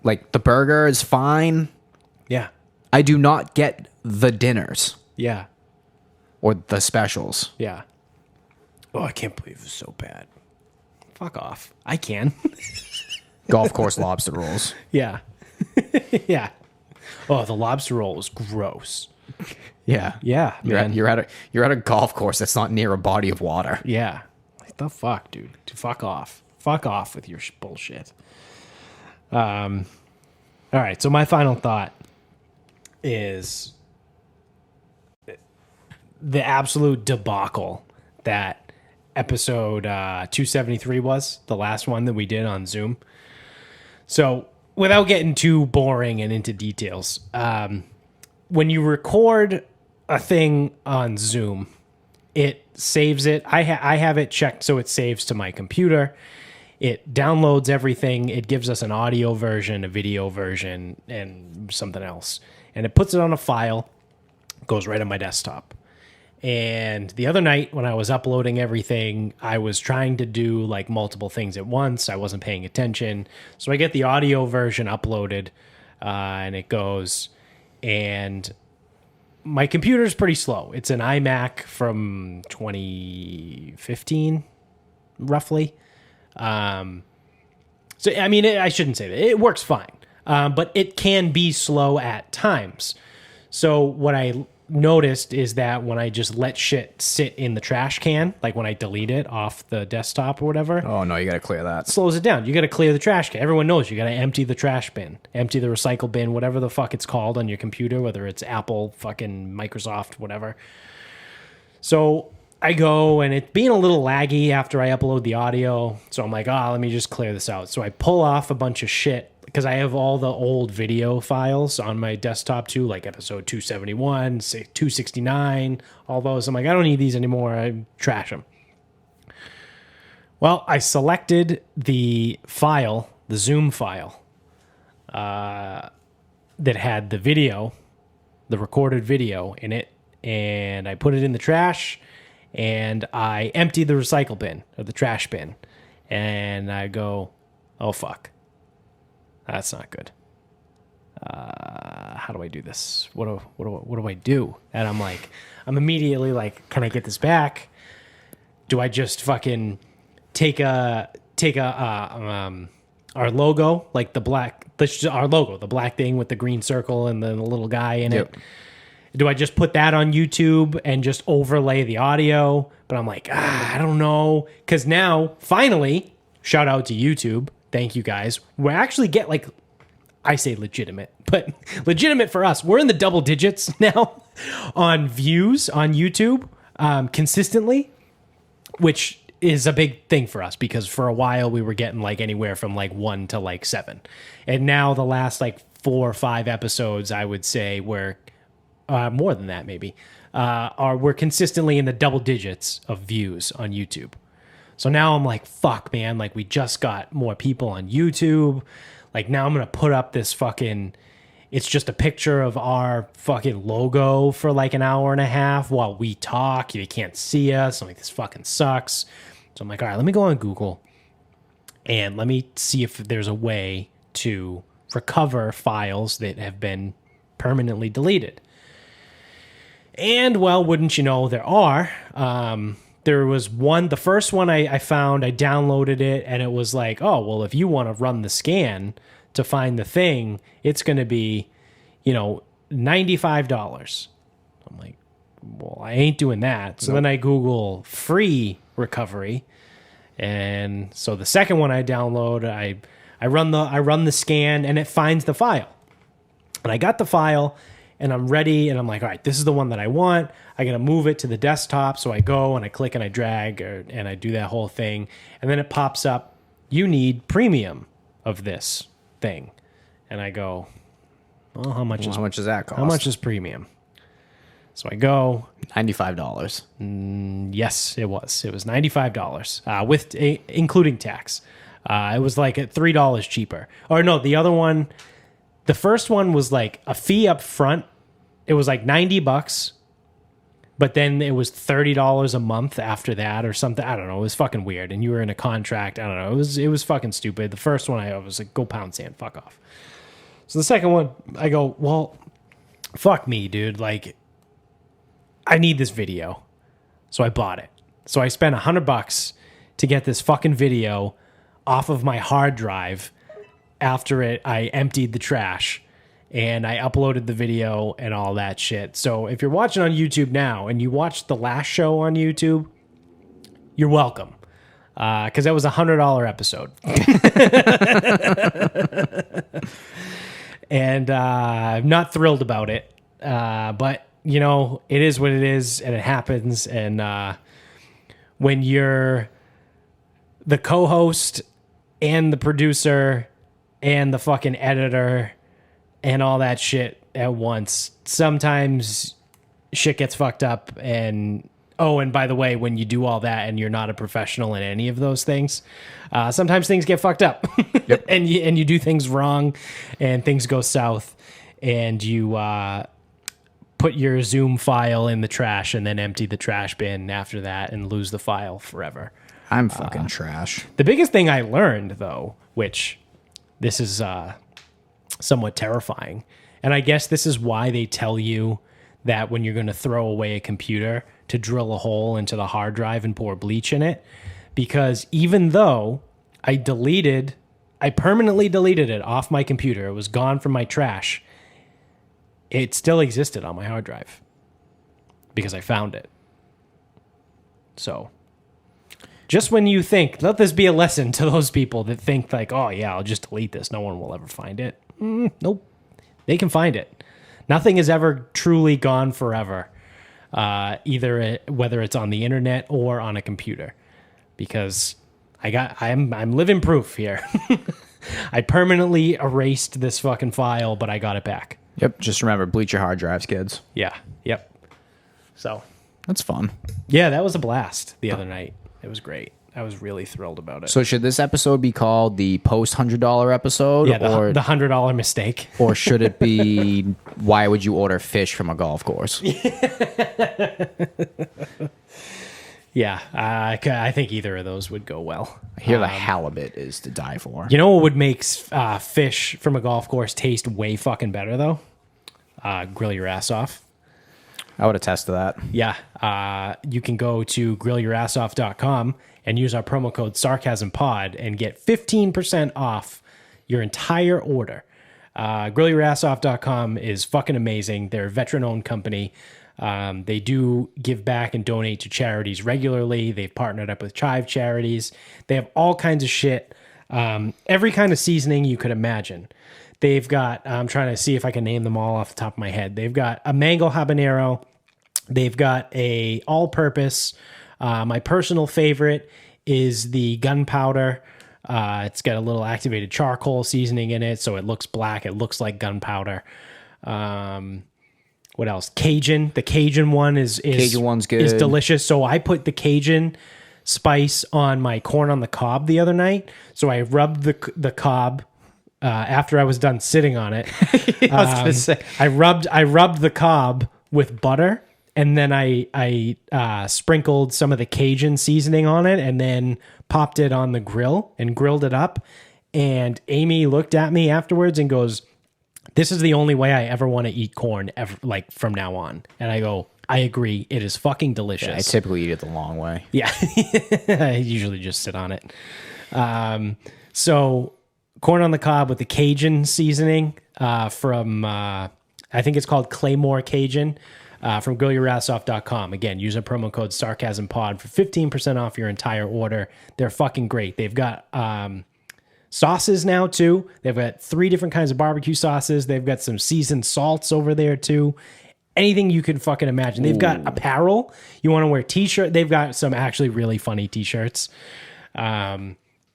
Like, the burger is fine. Yeah. I do not get the dinners Yeah. or the specials. Yeah. Oh, I can't believe it's so bad. Fuck off. I can. Golf course lobster rolls. Yeah. Yeah. Oh, the lobster roll was gross. Yeah. Yeah, man. You're at a golf course that's not near a body of water. Yeah. What the fuck, dude? Fuck off. Fuck off with your bullshit. All right. So my final thought is the absolute debacle that episode 273 was, the last one that we did on Zoom. So without getting too boring and into details, when you record a thing on Zoom, it saves it. I have it checked so it saves to my computer. It downloads everything. It gives us an audio version, a video version, and something else. And it puts it on a file, goes right on my desktop. And the other night when I was uploading everything, I was trying to do like multiple things at once. I wasn't paying attention. So I get the audio version uploaded, and it goes, and my computer's pretty slow. It's an iMac from 2015, roughly. So, I mean, I shouldn't say that. It works fine, but it can be slow at times. So what I noticed is that when I just let shit sit in the trash can, like when I delete it off the desktop or whatever, Oh no, you got to clear that. slows it down. You got to clear the trash can. Everyone knows you got to empty the trash bin, empty the recycle bin, whatever the fuck it's called on your computer, whether it's Apple, fucking Microsoft, whatever. So I go, and it's being a little laggy after I upload the audio. So I'm like, let me just clear this out. So I pull off a bunch of shit because I have all the old video files on my desktop too, like episode 271, 269, all those. I'm like, I don't need these anymore. I trash them. Well, I selected the file, the Zoom file, that had the video, the recorded video in it, and I put it in the trash, and I emptied the recycle bin, or the trash bin, and I go, oh, fuck. That's not good. How do I do this? What do I do? And I'm immediately like, can I get this back? Do I just fucking take our logo, like our logo, the black thing with the green circle and then the little guy in it? Do I just put that on YouTube and just overlay the audio? But I'm like, I don't know. Because now, finally, shout out to YouTube. Thank you guys. We actually get I say legitimate, but legitimate for us. We're in the double digits now on views on YouTube consistently, which is a big thing for us because for a while we were getting anywhere from 1 to 7. And now the last 4 or 5 episodes, I would say we're more than that maybe, we're consistently in the double digits of views on YouTube. So now I'm like, fuck, man, we just got more people on YouTube. Now I'm going to put up this fucking, it's just a picture of our fucking logo for an hour and a half while we talk. You can't see us. I'm like, this fucking sucks. So I'm like, all right, let me go on Google and let me see if there's a way to recover files that have been permanently deleted. And, well, wouldn't you know, there are. There was one, the first one I found, I downloaded it, and it was like, oh, well, if you want to run the scan to find the thing, it's going to be, $95. I'm like, well, I ain't doing that. So then I Google free recovery. And so the second one I download, I run the scan, and it finds the file. And I got the file, and I'm ready, and I'm like, all right, this is the one that I want. I got to move it to the desktop. So I go and I click and I drag and I do that whole thing. And then it pops up, you need premium of this thing. And I go, well, how much does that cost? How much is premium? So I go, $95. yes, it was. It was $95 with including tax. It was at $3 cheaper. Or no, the other one, the first one was a fee up front. It was $90. But then it was $30 a month after that or something. I don't know. It was fucking weird. And you were in a contract. I don't know. It was fucking stupid. The first one I was like, go pound sand. Fuck off. So the second one, I go, well, fuck me, dude. I need this video. So I bought it. So I spent $100 to get this fucking video off of my hard drive after I emptied the trash. And I uploaded the video and all that shit. So if you're watching on YouTube now and you watched the last show on YouTube, you're welcome. Because that was a $100 episode. And I'm not thrilled about it. But it is what it is, and it happens. And when you're the co-host and the producer and the fucking editor and all that shit at once, sometimes shit gets fucked up. And by the way, when you do all that and you're not a professional in any of those things, sometimes things get fucked up. Yep. and you do things wrong and things go south, and you put your Zoom file in the trash and then empty the trash bin after that and lose the file forever. I'm fucking trash. The biggest thing I learned, though, which this is somewhat terrifying, and I guess this is why they tell you that when you're going to throw away a computer, to drill a hole into the hard drive and pour bleach in it. Because even though I permanently deleted it off my computer, it was gone from my trash, it still existed on my hard drive because I found it. So just when you think, let this be a lesson to those people that think like, oh yeah, I'll just delete this, no one will ever find it. Nope. They can find it. Nothing is ever truly gone forever, whether it's on the internet or on a computer, because I'm living proof here. I permanently erased this fucking file, but I got it back. Yep. Just remember, bleach your hard drives, kids. Yeah. Yep. So that's fun. Yeah, that was a blast the other night. It was great. I was really thrilled about it. So should this episode be called the post $100 episode? Yeah, the $100 mistake. Or should it be why would you order fish from a golf course? Yeah, I think either of those would go well. I hear the halibut is to die for. You know what would make fish from a golf course taste way fucking better, though? Grill your ass off. I would attest to that. Yeah. You can go to grillyourassoff.com and use our promo code SarcasmPod and get 15% off your entire order. Grillyourassoff.com is fucking amazing. They're a veteran-owned company. They do give back and donate to charities regularly. They've partnered up with Chive charities. They have all kinds of shit. Every kind of seasoning you could imagine. They've got, I'm trying to see if I can name them all off the top of my head. They've got a mango habanero. They've got a all-purpose. My personal favorite is the gunpowder. It's got a little activated charcoal seasoning in it, so it looks black. It looks like gunpowder. What else? Cajun. The Cajun one is Cajun one's good. Is delicious. So I put the Cajun spice on my corn on the cob the other night. So I rubbed the cob after I was done sitting on it. I was gonna say I rubbed the cob with butter, and then I sprinkled some of the Cajun seasoning on it, and then popped it on the grill and grilled it up. And Amy looked at me afterwards and goes, "This is the only way I ever want to eat corn ever, like from now on." And I go, "I agree. It is fucking delicious." Yeah, I typically eat it the long way. Yeah. I usually just sit on it. So corn on the cob with the Cajun seasoning from, I think it's called Claymore Cajun, from grillyourassoff.com. Again, use a promo code SarcasmPod for 15% off your entire order. They're fucking great. They've got sauces now too. They've got 3 different kinds of barbecue sauces. They've got some seasoned salts over there too. Anything you can fucking imagine. They've got apparel. You want to wear t-shirt. They've got some actually really funny t-shirts.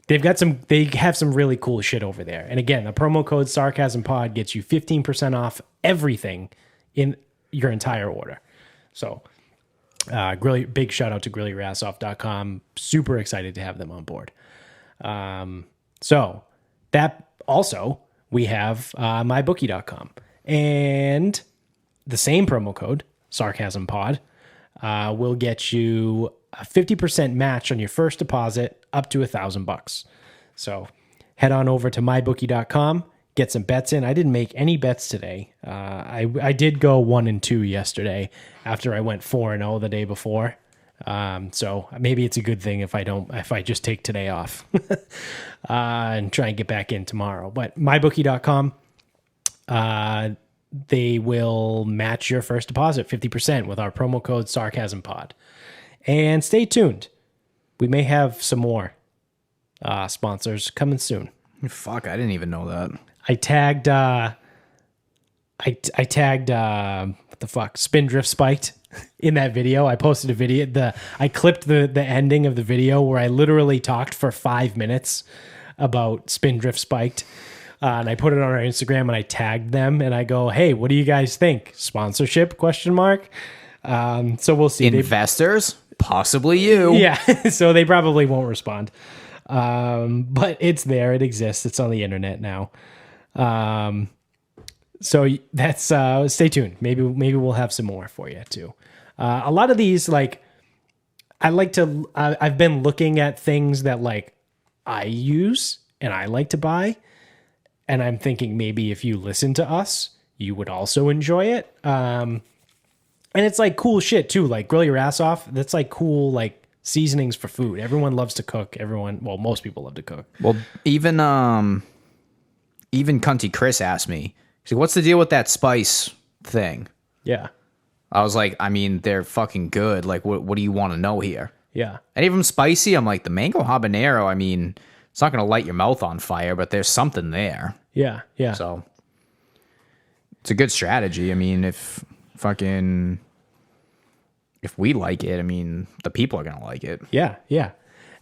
They have some really cool shit over there. And again, the promo code SarcasmPod gets you 15% off everything in your entire order. So big shout out to grillyourassoff.com. Super excited to have them on board. So that also, we have mybookie.com, and the same promo code SarcasmPod will get you a 50% match on your first deposit up to $1,000. So head on over to mybookie.com, get some bets in. I didn't make any bets today. I did go 1-2 yesterday after I went 4-0 the day before. So maybe it's a good thing if I just take today off and try and get back in tomorrow. But mybookie.com, they will match your first deposit 50% with our promo code SarcasmPod. And stay tuned. We may have some more sponsors coming soon. Fuck, I didn't even know that. I tagged what the fuck, Spindrift spiked in that video. I posted a video. I clipped the ending of the video where I literally talked for 5 minutes about Spindrift spiked. And I put it on our Instagram and I tagged them and I go, hey, what do you guys think? Sponsorship? ? So we'll see. Investors? Possibly you. Yeah. So they probably won't respond. But it's there. It exists. It's on the internet now. So that's, stay tuned. Maybe we'll have some more for you too. A lot of these, like, I've been looking at things that like I use and I like to buy. And I'm thinking maybe if you listen to us, you would also enjoy it. And it's like cool shit too. Like grill your ass off. That's like cool, like seasonings for food. Everyone loves to cook. Most people love to cook. Well, even Cunty Chris asked me, he's like, what's the deal with that spice thing? Yeah. I was like, I mean, they're fucking good. Like, what do you want to know here? Yeah. Any of them spicy? I'm like, the mango habanero, I mean, it's not going to light your mouth on fire, but there's something there. Yeah. Yeah. So it's a good strategy. I mean, if we like it, I mean, the people are going to like it. Yeah. Yeah.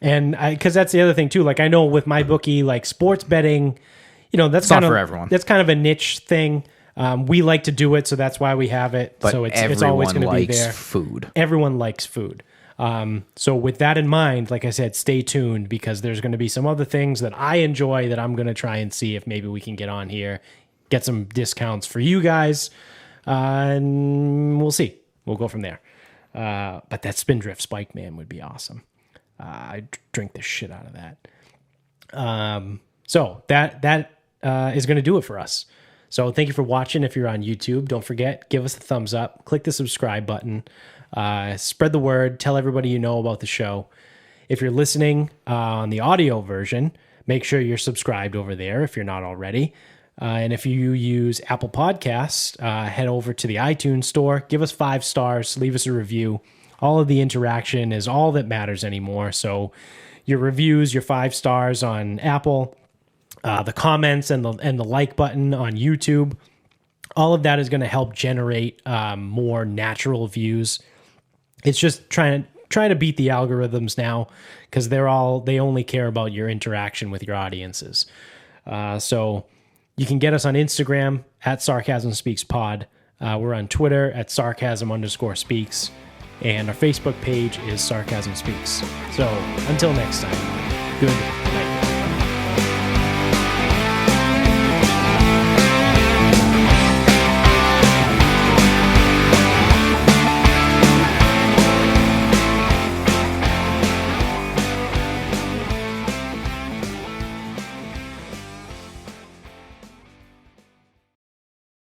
And because that's the other thing too. Like I know with my bookie, like sports betting, that's not for everyone. That's kind of a niche thing. We like to do it, so that's why we have it. But so it's always going to be there. Food. Everyone likes food. So with that in mind, like I said, stay tuned because there's going to be some other things that I enjoy that I'm going to try and see if maybe we can get on here, get some discounts for you guys, and we'll see. We'll go from there. But that Spindrift Spike, man, would be awesome. I'd drink the shit out of that. So that is going to do it for us. So thank you for watching. If you're on YouTube, don't forget, give us a thumbs up, click the subscribe button, spread the word, tell everybody you know about the show. If you're listening on the audio version, make sure you're subscribed over there if you're not already. And if you use Apple Podcasts, head over to the iTunes store, give us 5 stars, leave us a review. All of the interaction is all that matters anymore. So your reviews, your 5 stars on Apple, the comments and the like button on YouTube, all of that is going to help generate more natural views. It's just trying to beat the algorithms now because they only care about your interaction with your audiences. So you can get us on Instagram at Sarcasm Speaks Pod. We're on Twitter at Sarcasm_speaks. And our Facebook page is Sarcasm Speaks. So until next time, good night.